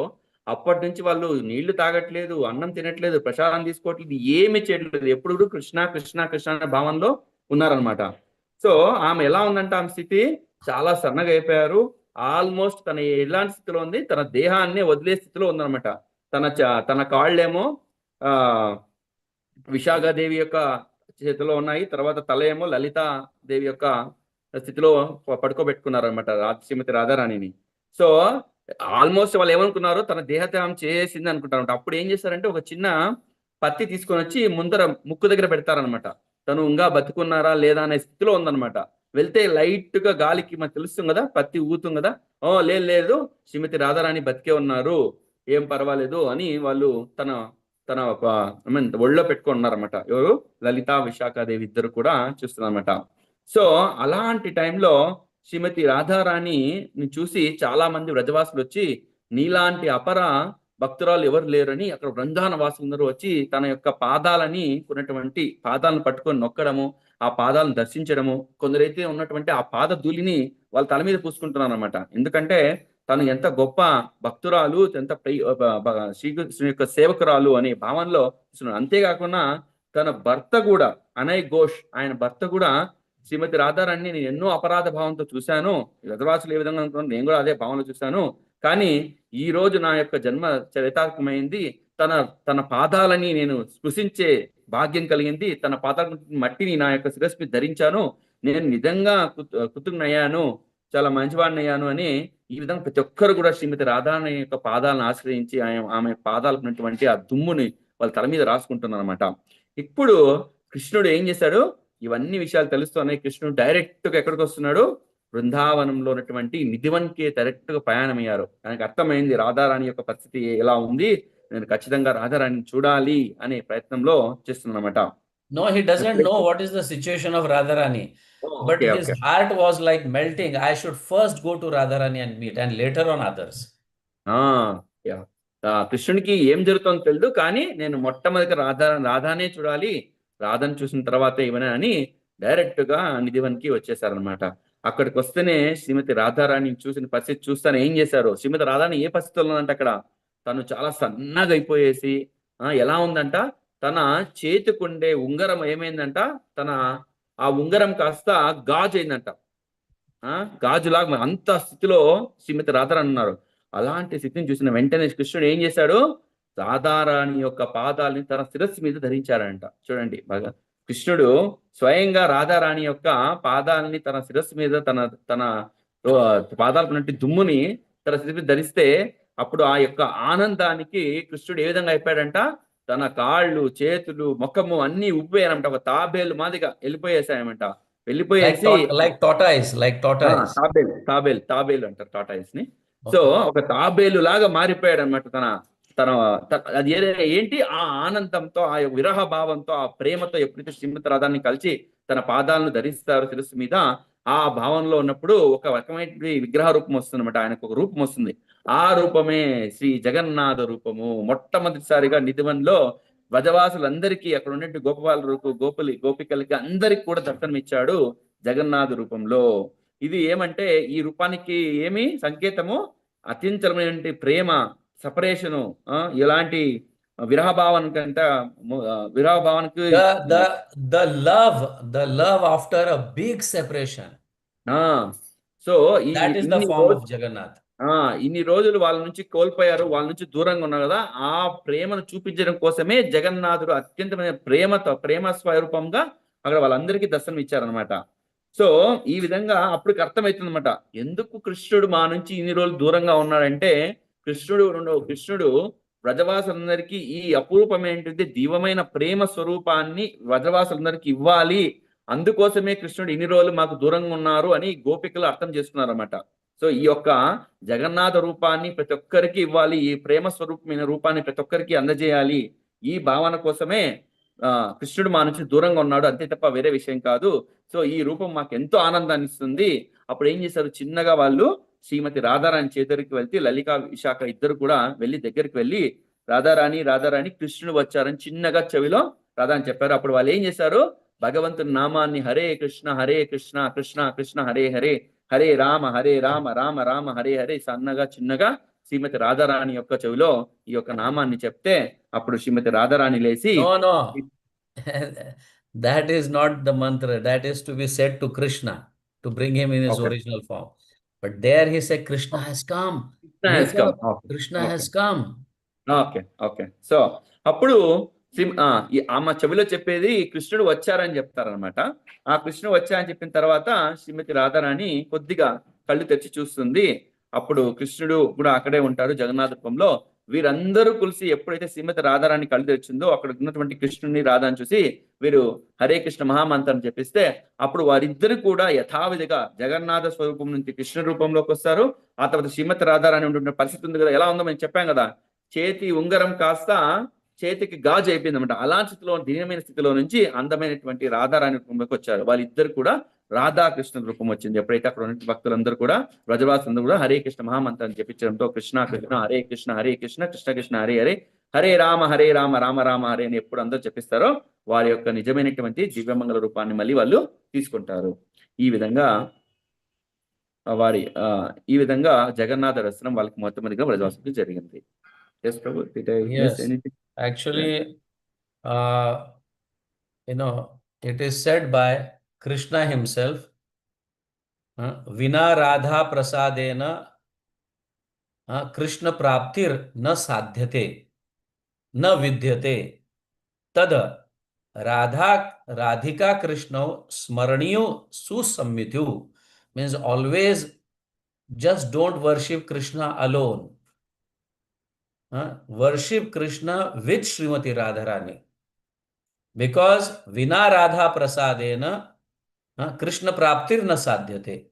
అప్పటి నుంచి వాళ్ళు నీళ్లు తాగట్లేదు, అన్నం తినట్లేదు, ప్రసాదం తీసుకోవట్లేదు, ఏమి చేయట్లేదు. ఎప్పుడు కృష్ణ కృష్ణ కృష్ణ అనే భావంలో ఉన్నారనమాట. సో ఆమె ఎలా ఉందంటే, ఆమె స్థితి చాలా సన్నగా అయిపోయారు. ఆల్మోస్ట్ తన ఎలాంటి స్థితిలో ఉంది, తన దేహాన్ని వదిలే స్థితిలో ఉందన్నమాట. తన కాళ్ళేమో విశాఖాదేవి యొక్క చేతిలో ఉన్నాయి, తర్వాత తల ఏమో లలితాదేవి యొక్క స్థితిలో పడుకోబెట్టుకున్నారనమాట శ్రీమతి రాధారాణిని. సో ఆల్మోస్ట్ వాళ్ళు ఏమనుకున్నారు, తన దేహత్యాగం చేసింది అనుకుంటారు. అప్పుడు ఏం చేశారంటే, ఒక చిన్న పత్తి తీసుకొని వచ్చి ముందర ముక్కు దగ్గర పెడతారనమాట. తను ఇంకా బతుకున్నారా లేదా అనే స్థితిలో ఉందన్నమాట. వెళ్తే లైట్ గా గాలికి మనకు తెలుస్తుంది కదా, పత్తి ఊతుంది కదా, లేదు శ్రీమతి రాధారాణి బతికే ఉన్నారు, ఏం పర్వాలేదు అని వాళ్ళు తన ఒళ్ళో పెట్టుకున్నారన్నమాట. ఎవరు, లలిత విశాఖాదేవి ఇద్దరు కూడా చూస్తున్నారన్నమాట. సో అలాంటి టైంలో శ్రీమతి రాధారాణిని చూసి చాలా మంది వ్రజవాసులు వచ్చి, నీలాంటి అపర భక్తురాలు ఎవరు లేరని అక్కడ బృందావన వాసులందరూ వచ్చి తన యొక్క కొన్నటువంటి పాదాలను పట్టుకొని నొక్కడము, ఆ పాదాలను దర్శించడము, కొందరైతే ఉన్నటువంటి ఆ పాద ధూళిని వాళ్ళ తల మీద పూసుకుంటున్నారు అనమాట. ఎందుకంటే తను ఎంత గొప్ప భక్తురాలు, ఎంత శ్రీకృష్ణుని యొక్క సేవకురాలు అనే భావనలో. అంతేకాకుండా తన భర్త కూడా, అనయ్ ఘోష్, ఆయన భర్త కూడా శ్రీమతి రాధారాణిని నేను ఎన్నో అపరాధ భావంతో చూశాను, వ్రజవాసులు ఏ విధంగా అనుకున్నాను, నేను కూడా అదే భావనలో చూశాను, కానీ ఈ రోజు నా యొక్క జన్మ చరితాత్మకమైంది, తన పాదాలని నేను స్పృశించే భాగ్యం కలిగింది, తన పాదాల మట్టిని నా యొక్క శిరస్సు మీద ధరించాను, నేను నిజంగా కృతజ్ఞయ్యాను, చాలా మంచివాడిని అయ్యాను అని ఈ విధంగా ప్రతి ఒక్కరు కూడా శ్రీమతి రాధారాణి యొక్క పాదాలను ఆశ్రయించి ఆమె పాదాలకు ఉన్నటువంటి ఆ దుమ్ముని వాళ్ళ తల మీద రాసుకుంటున్నారు అనమాట. ఇప్పుడు కృష్ణుడు ఏం చేశాడు, ఇవన్నీ విషయాలు తెలుస్తున్నాయి. కృష్ణుడు డైరెక్ట్ గా ఎక్కడికి వస్తున్నాడు, బృందావనంలో ఉన్నటువంటి నిధివన్కి డైరెక్ట్ గా ప్రయాణమయ్యారు. ఆయనకు అర్థమైంది రాధారాణి యొక్క పరిస్థితి ఎలా ఉంది, నేను ఖచ్చితంగా రాధారాణిని చూడాలి అనే ప్రయత్నంలో చేస్తున్నమాట. No, he doesn't know what is the situation of Radharani. but okay, his okay. heart was like melting. I should first go to Radharani and meet, and later on others. ఆ, యా. కృష్ణునికి ఏం జరుగుతుందో తెలియదు, కానీ నేను మొట్టమొదటి రాధానే చూడాలి, రాధను చూసిన తర్వాత ఇవనే అని డైరెక్ట్ గా నిధివన్కి వచ్చేసారనమాట. అక్కడికి వస్తేనే శ్రీమతి రాధారాణి చూసిన పరిస్థితి చూస్తానే ఏం చేశారు, శ్రీమతి రాధాని ఏ పరిస్థితుల్లో ఉందంటే అక్కడ తను చాలా సన్నగా అయిపోయేసి, ఎలా ఉందంట, తన చేతికుండే ఉంగరం ఏమైందంట, తన ఆ ఉంగరం కాస్త గాజు అయిందంట. గాజులాగా అంత స్థితిలో శ్రీమతి రాధారాణి ఉన్నారు. అలాంటి స్థితిని చూసిన వెంటనే కృష్ణుడు ఏం చేశాడు, రాధారాణి యొక్క పాదాలని తన శిరస్సు మీద ధరించాడంట. చూడండి బాగా, కృష్ణుడు స్వయంగా రాధారాణి యొక్క పాదాలని తన శిరస్సు మీద తన తన పాదాలకు ఉన్నట్టు దుమ్ముని తన శిరస్సు మీద ధరిస్తే, అప్పుడు ఆ యొక్క ఆనందానికి కృష్ణుడు ఏ విధంగా అయిపోయాడంట, తన కాళ్ళు చేతులు ముఖము అన్ని ఉబ్బేయనంట, ఒక తాబేలు Madiga వెళ్ళిపోయేసాయమంట. వెళ్ళిపోయేసి Like tortoise, like tortoise. తాబేలు అంటారు టాటాయిస్ ని. So Okay. ఒక తాబేలు లాగా మారిపోయాడు అనమాట. తన తన అది ఏంటి, ఆ ఆనందంతో, ఆ విరహ భావంతో, ఆ ప్రేమతో ఎప్పుడైతే శ్రీమతి రాధాన్ని కలిసి తన పాదాలను ధరిస్తారు శిరస్సు మీద, ఆ భావంలో ఉన్నప్పుడు ఒక రకమైన విగ్రహ రూపం వస్తుంది అనమాట. ఆయనకు ఒక రూపం వస్తుంది. ఆ రూపమే శ్రీ జగన్నాథ రూపము. మొట్టమొదటిసారిగా నిధివన్లో వ్రజవాసులందరికీ, అక్కడ ఉన్నట్టు గోపికలకి అందరికి కూడా దర్శనమిచ్చాడు జగన్నాథ రూపంలో. ఇది ఏమంటే, ఈ రూపానికి ఏమి సంకేతము, అత్యంతమైన ప్రేమ, సపరేషను, ఇలాంటి విరహ భావన కంట, విరహ భావనకు The love after a big separation. So That is the form of Jagannath. ఇన్ని రోజులు వాళ్ళ నుంచి కోల్పోయారు, వాళ్ళ నుంచి దూరంగా ఉన్నారు కదా, ఆ ప్రేమను చూపించడం కోసమే జగన్నాథుడు అత్యంతమైన ప్రేమ స్వరూపంగా అక్కడ వాళ్ళందరికీ దర్శనం ఇచ్చారనమాట. సో ఈ విధంగా అప్పటికి అర్థమవుతుంది అనమాట, ఎందుకు కృష్ణుడు మా నుంచి ఇన్ని రోజులు దూరంగా ఉన్నాడంటే, కృష్ణుడు వ్రజవాసులందరికీ ఈ అపూర్వమైనటువంటి దివ్యమైన ప్రేమ స్వరూపాన్ని వ్రజవాసులందరికీ ఇవ్వాలి, అందుకోసమే కృష్ణుడు ఇన్ని రోజులు మాకు దూరంగా ఉన్నారు అని గోపికలు అర్థం చేసుకున్నారు అనమాట. సో ఈ యొక్క జగన్నాథ రూపాన్ని ప్రతి ఒక్కరికి ఇవ్వాలి, ఈ ప్రేమ స్వరూపమైన రూపాన్ని ప్రతి ఒక్కరికి అందజేయాలి, ఈ భావన కోసమే కృష్ణుడు మా నుంచి దూరంగా ఉన్నాడు, అంతే తప్ప వేరే విషయం కాదు. సో ఈ రూపం మాకు ఎంతో ఆనందాన్ని ఇస్తుంది. అప్పుడు ఏం చేశారు, చిన్నగా వాళ్ళు శ్రీమతి రాధారాణి చేతురికి వెళ్తే, లలిక విశాఖ ఇద్దరు కూడా వెళ్ళి దగ్గరికి వెళ్ళి, రాధారాణి కృష్ణుడు వచ్చారని చిన్నగా చెవిలో రాధాని చెప్పారు. అప్పుడు వాళ్ళు ఏం చేశారు, భగవంతుని నామాన్ని హరే కృష్ణ కృష్ణ కృష్ణ హరే హరే, హరే రామ రామ రామ హరే హరే సన్నగా చిన్నగా శ్రీమతి రాధారాణి యొక్క చెవిలో ఈ యొక్క నామాన్ని చెప్తే, అప్పుడు శ్రీమతి రాధారాణి లేచి, No. That is not the mantra. That is to be said to Krishna to bring him in his original form. But there he said, Krishna has come. Wake up. Krishna has come. Okay. So అప్పుడు ఆమె చెవిలో చెప్పేది కృష్ణుడు వచ్చారని చెప్తారనమాట. ఆ కృష్ణుడు వచ్చారని చెప్పిన తర్వాత శ్రీమతి రాధారాణి కొద్దిగా కళ్ళు తెరిచి చూస్తుంది. అప్పుడు కృష్ణుడు కూడా అక్కడే ఉంటారు జగన్నాథ రూపంలో. వీరందరూ కలిసి ఎప్పుడైతే శ్రీమతి రాధారాణి కళ్ళు తెరిచిందో, అక్కడ ఉన్నటువంటి కృష్ణుని రాధాని చూసి వీరు హరే కృష్ణ మహామంత్రం చెప్పిస్తే, అప్పుడు వారిద్దరు కూడా యథావిధిగా జగన్నాథ స్వరూపం నుంచి కృష్ణ రూపంలోకి వస్తారు. ఆ తర్వాత శ్రీమతి రాధారాణి ఉంటున్న పరిస్థితి ఉంది కదా, ఎలా ఉందో మేము చెప్పాం కదా, చేతి ఉంగరం కాస్త చేతికి గాజు అయిపోయింది అనమాట. అలాంటి స్థితిలో, దీనమైన స్థితిలో నుంచి అందమైనటువంటి రాధారాణి రూపంలోకి వచ్చారు. వాళ్ళిద్దరు కూడా రాధాకృష్ణ రూపం వచ్చింది. ఎప్పుడైతే అక్కడ ఉన్న భక్తులందరూ కూడా, వ్రజవాసులందరూ కూడా హరే కృష్ణ మహామంత్రాన్ని చెప్పించడంతో, కృష్ణ కృష్ణ హరే కృష్ణ కృష్ణ కృష్ణ హరే హరే, హరే రామ రామ రామ హరే అని ఎప్పుడు అందరూ చెప్పిస్తారో, వారి యొక్క నిజమైనటువంటి దివ్యమంగళ రూపాన్ని మళ్ళీ వాళ్ళు తీసుకుంటారు. ఈ విధంగా ఈ విధంగా జగన్నాథ దర్శనం వాళ్ళకి మొట్టమొదటిగా వ్రజవాసులకు జరిగింది. Yes, Prabhu, did I miss anything? Actually, it is said by Krishna himself, Vina Radha Prasadena Krishna Praptir na sadhyate na vidyate tad Radhika Krishna Smaraniyo Susammityu, means always just don't worship Krishna alone. Worship Krishna with Srimati Radharani, because Vina Radha Prasadena Krishna Praptir na sadhyate.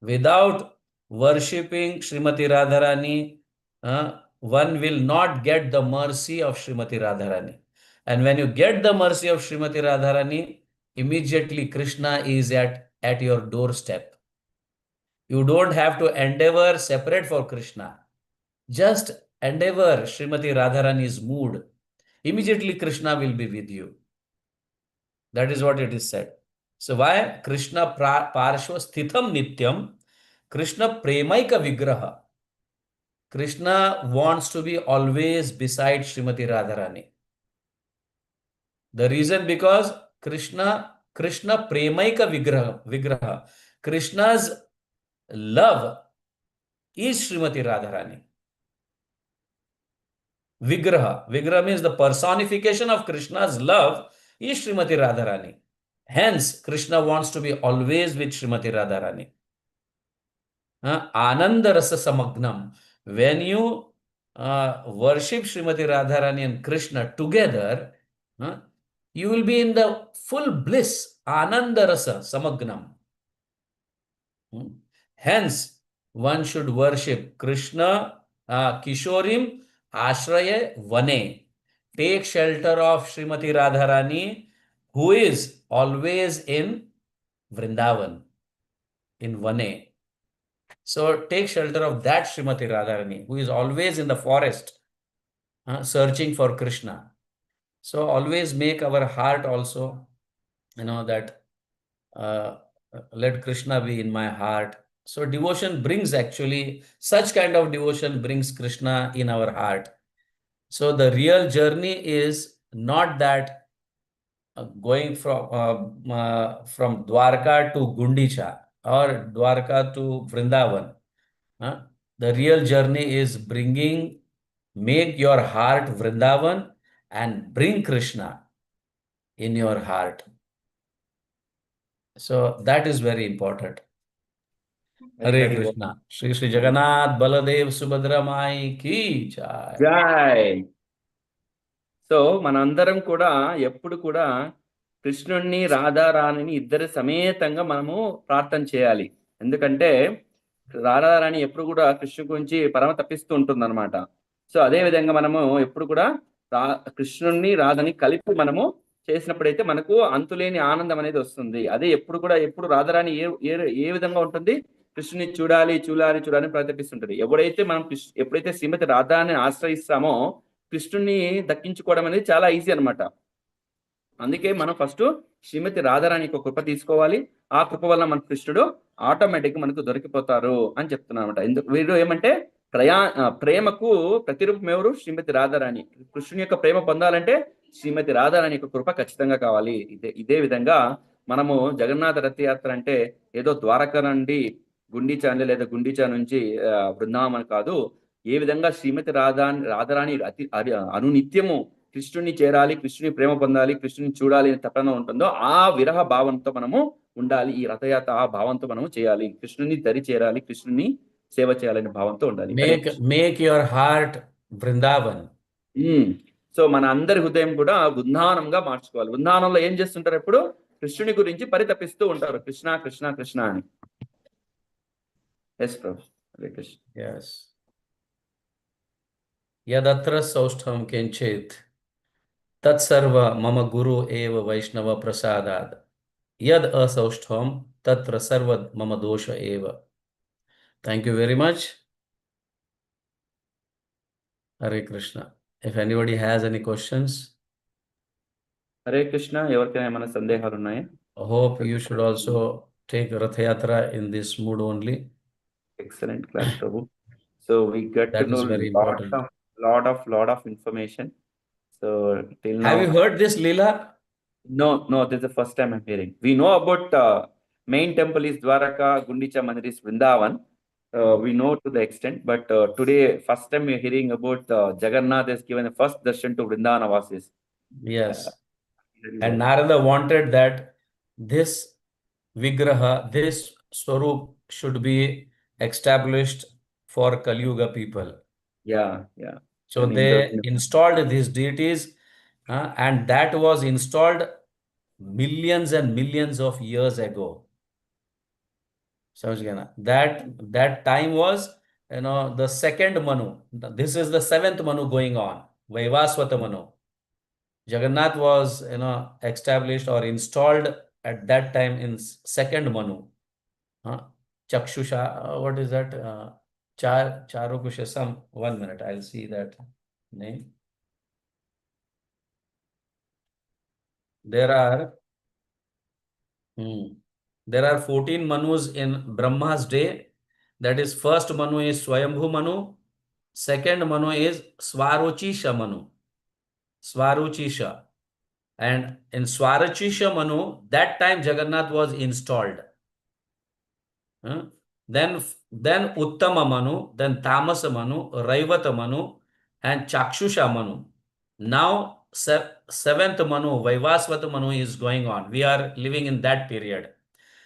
Without worshipping Srimati Radharani, one will not get the mercy of Srimati Radharani. And when you get the mercy of Srimati Radharani, immediately Krishna is at your doorstep. You don't have to endeavor separate for Krishna. Just endeavor Srimati Radharani's mood. Immediately Krishna will be with you. That is what it is said. So why? Krishna parshva sthitam nityam. Krishna premaika vigraha. Krishna wants to be always beside Srimati Radharani. The reason because Krishna premaika vigraha. Krishna's love is Srimati Radharani. Vigraha means the personification of Krishna's love is Srimati Radharani. Hence, Krishna wants to be always with Srimati Radharani. Ananda rasa samagnam. When you worship Srimati Radharani and Krishna together, you will be in the full bliss. Ananda rasa samagnam. Hence, one should worship Krishna, Kishorim, Ashraye, Vane. Take shelter of Srimati Radharani, who is always in Vrindavan, in Vane. So take shelter of that Srimati Radharani, who is always in the forest, searching for Krishna. So always make our heart also, that let Krishna be in my heart. So devotion brings actually, such kind of devotion brings Krishna in our heart. So the real journey is not that going from Dwarka to Gundicha or Dwarka to Vrindavan. The real journey is make your heart Vrindavan and bring Krishna in your heart. So that is very important. Hare Krishna. Shri Shri Jagannath Baladev Subhadra Mai ki jai. జై. So మనందరం కూడా ఎప్పుడు కూడా కృష్ణుణ్ణి రాధారాణిని ఇద్దరు సమేతంగా మనము ప్రార్థన చేయాలి. ఎందుకంటే రాధారాణి ఎప్పుడు కూడా కృష్ణు గురించి పరమ తప్పిస్తూ ఉంటుంది అనమాట. సో అదే విధంగా మనము ఎప్పుడు కూడా కృష్ణుణ్ణి రాధని కలిపి మనము చేసినప్పుడైతే మనకు అంతులేని ఆనందం అనేది వస్తుంది. అదే ఎప్పుడు రాధారాణి ఏ విధంగా ఉంటుంది, కృష్ణుని చూడాలి చూడాలి చూడాలని ప్రయత్నిస్తుంటది. ఎప్పుడైతే శ్రీమతి రాధాని ఆశ్రయిస్తామో కృష్ణుని దక్కించుకోవడం అనేది చాలా ఈజీ అనమాట. అందుకే మనం ఫస్ట్ శ్రీమతి రాధారాణి యొక్క కృప తీసుకోవాలి. ఆ కృప వల్ల మన కృష్ణుడు ఆటోమేటిక్ మనకు దొరికిపోతారు అని చెప్తున్నా అనమాట. వీరు ఏమంటే ప్రేమకు ప్రతిరూపం ఎవరు? శ్రీమతి రాధారాణి. కృష్ణుని యొక్క ప్రేమ పొందాలంటే శ్రీమతి రాధారాణి యొక్క కృప ఖచ్చితంగా కావాలి. ఇదే విధంగా మనము జగన్నాథ రథయాత్ర అంటే ఏదో ద్వారక నుండి గుండిచా లేదా గుండిచా నుంచి బృందావనం కాదు. ఏ విధంగా శ్రీమతి రాధారాణి అనునిత్యము కృష్ణుని చేరాలి, కృష్ణుని ప్రేమ పొందాలి, కృష్ణుని చూడాలి అని తపన ఉంటుందో ఆ విరహ భావంతో మనము ఉండాలి. ఈ రథయాత్ర ఆ భావంతో మనము చేయాలి. కృష్ణుని దరి చేరాలి, కృష్ణుని సేవ చేయాలనే భావంతో ఉండాలి. Make your heart Brindavan. So మన అందరి హృదయం కూడా బృందావనంగా మార్చుకోవాలి. బృందావనంలో ఏం చేస్తుంటారు? ఎప్పుడు కృష్ణుని గురించి పరితపిస్తూ ఉంటారు, కృష్ణ కృష్ణ కృష్ణ అని. ఎస్ ప్రభు. హరే కృష్ణ. Yes. యదత్ర సౌష్ఠం కించిత్ తత్సర్వ మమ గురు ఏవ వైష్ణవ ప్రసాదాద్. యద్ asaushtham తత్ర సర్వ మమ దోష ఏవ. Thank you very much. Hare Krishna. If anybody has any questions. Hare Krishna. ఎవరికైనా ఏమైనా సందేహాలు ఉన్నాయా? I hope you should also take Rathayatra in this mood only. Excellent class, Prabhu. So we get That to know is very important. lot of information. So till now, Have you heard this Leela? No, this is the first time I'm hearing. We know about main temple is Dwaraka, Gundicha Mandir is Vrindavan. We know to the extent, but today first time we're hearing about Jagannath has given the first darshan to Vrindavana Vasis. Yes. And Narada wanted that this Vigraha, this Swarup should be established for Kali Yuga people. Yeah. So they installed these deities, and that was installed millions and millions of years ago. That time was, the second Manu. This is the seventh Manu going on, Vaivaswata Manu. Jagannath was, established or installed at that time in second Manu. Chakshusha, what is that? Charukusha, some 1 minute, I'll see that name. There are there are 14 Manus in Brahma's day. That is, first Manu is Swayambhu Manu, second Manu is Swarochisha Manu. Swarochisha. And in Swarochisha Manu, that time Jagannath was installed. Huh? Then Uttama Manu, then Tamasa Manu, Raivata Manu, and Chakshusha Manu. Now, seventh Manu, Vaivasvata Manu is going on. We are living in that period.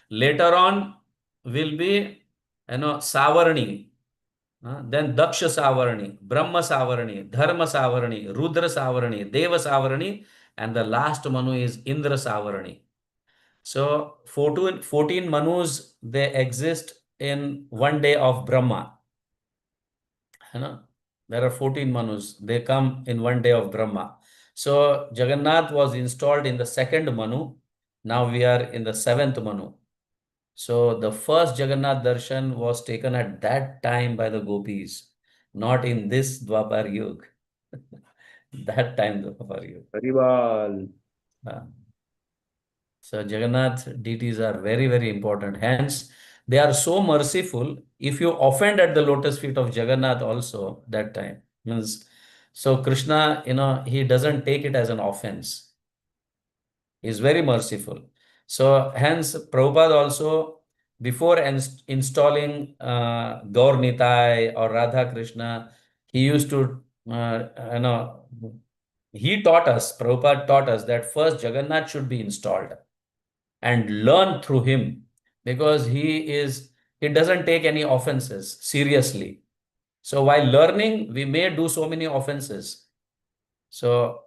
Later on will be, Savarni, then Daksha Savarni, Brahma Savarni, Dharma Savarni, Rudra Savarni, Deva Savarni, and the last Manu is Indra Savarni. So 14 Manus, they exist in one day of Brahma. There are 14 Manus. They come in one day of Brahma. So Jagannath was installed in the second Manu. Now we are in the seventh Manu. So the first Jagannath darshan was taken at that time by the gopis, not in this Dwapar Yuga. That time Dwapar Yuga. Haribal. So Jagannath deities are very, very important. Hence, they are so merciful. If you offend at the lotus feet of Jagannath also that time, means, so Krishna, he doesn't take it as an offense. He is very merciful. So hence, Prabhupada also, before installing Gaur Nitai or Radha Krishna, he used to, he taught us, Prabhupada taught us that first Jagannath should be installed and learn through him, because he doesn't take any offenses seriously. So while learning, we may do so many offenses. So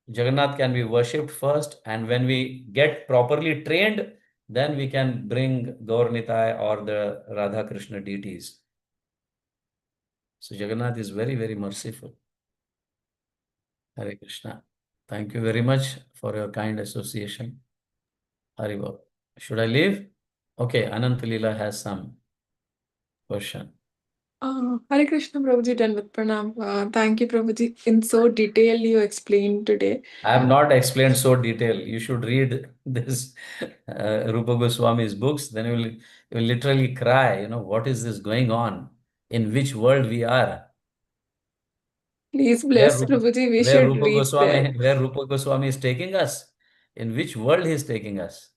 Jagannath can be worshipped first, and when we get properly trained, then we can bring Gaur Nitai or the Radha Krishna deities. So Jagannath is very, very merciful. Hare Krishna. Thank you very much for your kind association. Haribol. Should I leave? Okay, Anant Leela has some question. Hare Krishna, Prabhuji, done with Pranam. Thank you, Prabhuji. In so detail you explained today. I have not explained so detail. You should read this Rupa Goswami's books. Then you will literally cry. What is this going on? In which world we are? Please Where bless Rupa, Prabhuji. We where should Rupa reach there. Goswami, where Rupa Goswami is taking us? In which world he is taking us?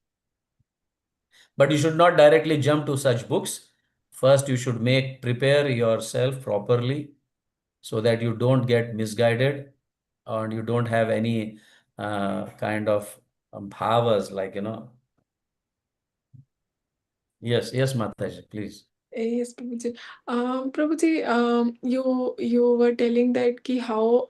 But you should not directly jump to such books. First, you should prepare yourself properly so that you don't get misguided and you don't have any kind of bhavas, like, Yes, Mataji, please. Yes, Prabhuji. Prabhuji, you were telling that how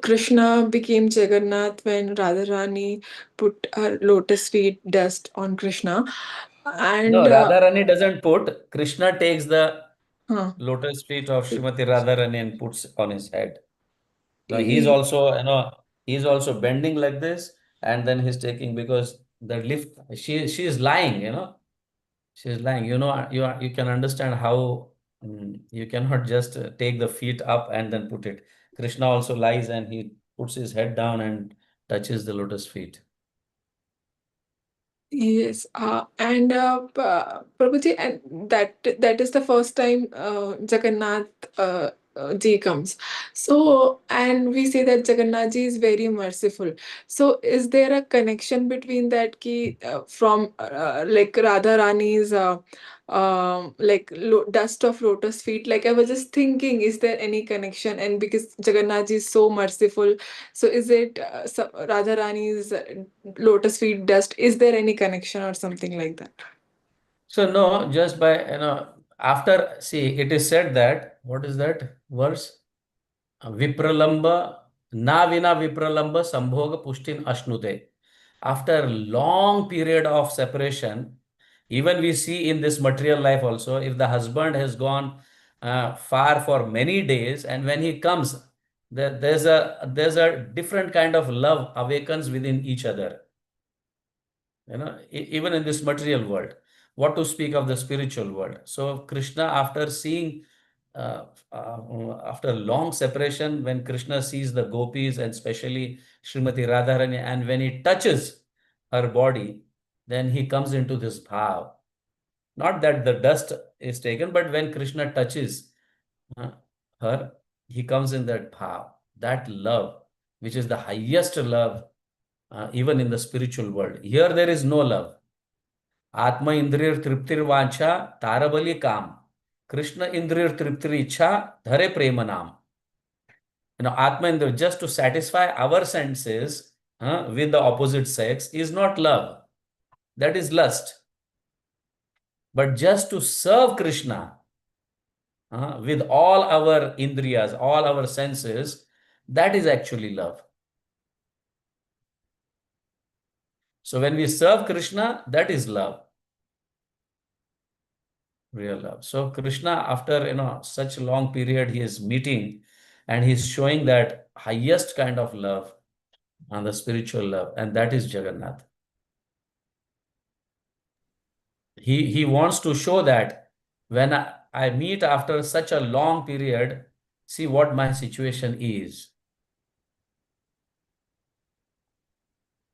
Krishna became Jagannath when Radharani put her lotus feet dust on Krishna, No, and Radharani doesn't put. Krishna takes the huh, lotus feet of Srimati Radharani and puts on his head. No, e- he's also bending like this, and then he's taking, because the lift, she is lying, she is lying. You can understand how you cannot just take the feet up and then put it. Krishna also lies and he puts his head down and touches the lotus feet. Yes, and Prabhuji, and that is the first time Jagannath ji comes. So, and we say that Jagannath ji is very merciful. So, is there a connection between that from like Radha Rani's dust of lotus feet? Like I was just thinking, is there any connection? And because Jagannath ji is so merciful, so is it Radha Rani's lotus feet dust? Is there any connection or something like that? So no, just by, after, see, it is said that, what is that verse? Vipralamba, na vina vipralamba sambhoga pushtin ashnute. After long period of separation, even we see in this material life also, if the husband has gone far for many days, and when he comes, there's a different kind of love awakens within each other. Even in this material world, what to speak of the spiritual world. So Krishna, after seeing, after long separation, when Krishna sees the gopis and especially Srimati Radharani, and when he touches her body, then he comes into this bhav. Not that the dust is taken, but when Krishna touches her, he comes in that bhav, that love, which is the highest love, even in the spiritual world. Here there is no love. Atma indrir triptir vancha tarabali kam. Krishna indrir triptir ichha dhare prema nam. Atma indrir, just to satisfy our senses with the opposite sex is not love. That is lust. But just to serve Krishna with all our indriyas, all our senses, that is actually love. So when we serve Krishna, that is love. Real love. So Krishna, after such a long period, he is meeting and he's showing that highest kind of love, and the spiritual love, and that is Jagannath. He wants to show that when I meet after such a long period, see what my situation is.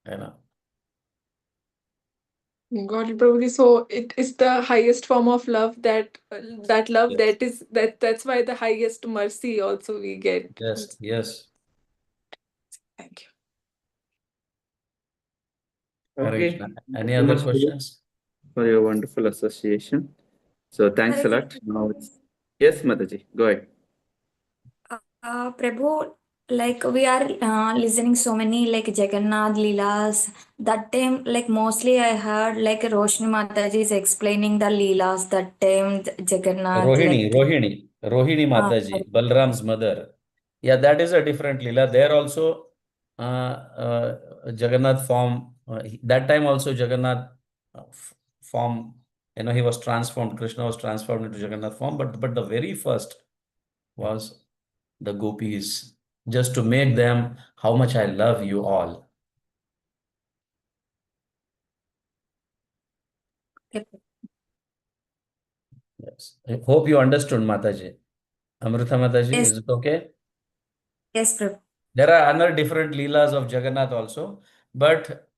Got it, Prabhuji. So it is the highest form of love, that love, Yes. that's why the highest mercy also we get. Yes, yes. Thank you. Okay. Any So other much questions? for your wonderful association. So thanks a lot. Now yes, Mataji, go ahead. Prabhu, like we are listening so many like Jagannath Leelas. That time, like mostly I heard like Roshni Mataji is explaining the Leelas. That time Jagannath Rohini Mataji, Balram's mother. Yeah, that is a different Leela. There also Jagannath form. That time also Jagannath form. He was transformed. Krishna was transformed into Jagannath form. But the very first was the gopis, just to make them how much I love you all. Yes. I hope you understood, Mataji. Amrita Mataji, Yes. is it okay? Yes, Prabhu. There are other different leelas of Jagannath also, but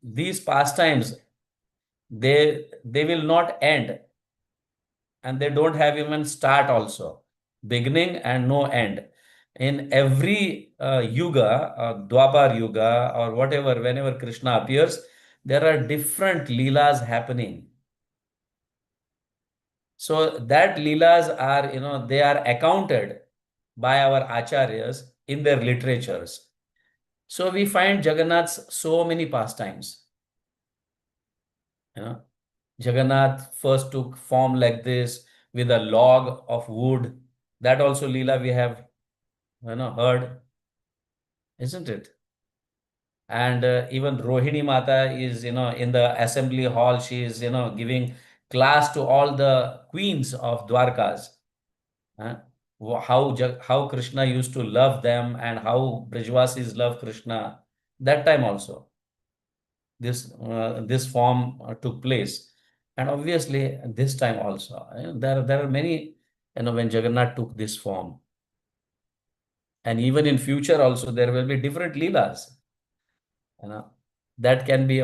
these pastimes, they will not end, and they don't have even start also, beginning and no end. In every yuga, Dwapar yuga or whatever, whenever Krishna appears, there are different leelas happening. So that leelas are, they are accounted by our acharyas in their literatures. So we find Jagannath's so many pastimes. Jagannath first took form like this with a log of wood. That also Leela we have heard, isn't it? And even Rohini Mata is in the assembly hall. She is giving class to all the queens of Dwarkas. How Krishna used to love them and how Brijvasis love Krishna. That time also this form took place, and obviously this time also there are many when Jagannath took this form, and even in future also there will be different leelas that can be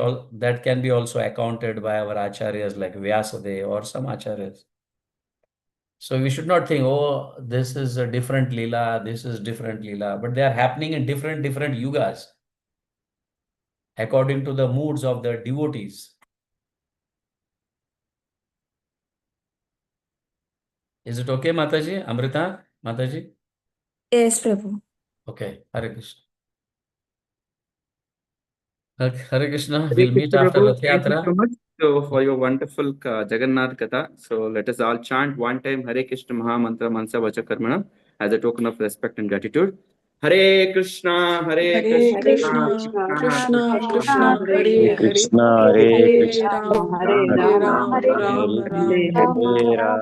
also accounted by our acharyas like Vyasadeva or some acharyas. So we should not think, oh, this is a different leela, this is different leela, but they are happening in different yugas according to the moods of the devotees. Is it okay, Mataji? Amrita, Mataji? Yes, Prabhu. Okay, Hare Krishna. Hare Krishna, Hare we'll meet Krishna, after Prabhu. Thank you Rathayatra. so much for your wonderful Jagannath Katha. So let us all chant one time Hare Krishna Maha Mantra Mansa Vacha Karmana as a token of respect and gratitude. Hare Krishna, Hare Hare Krishna, Krishna, Krishna Krishna, Hare Hare Hare, Krishna, Hare Hare Krishna, Ram, Hare Hare Ram, Ram, Ram Hare Ram, Hare. Hare Hare.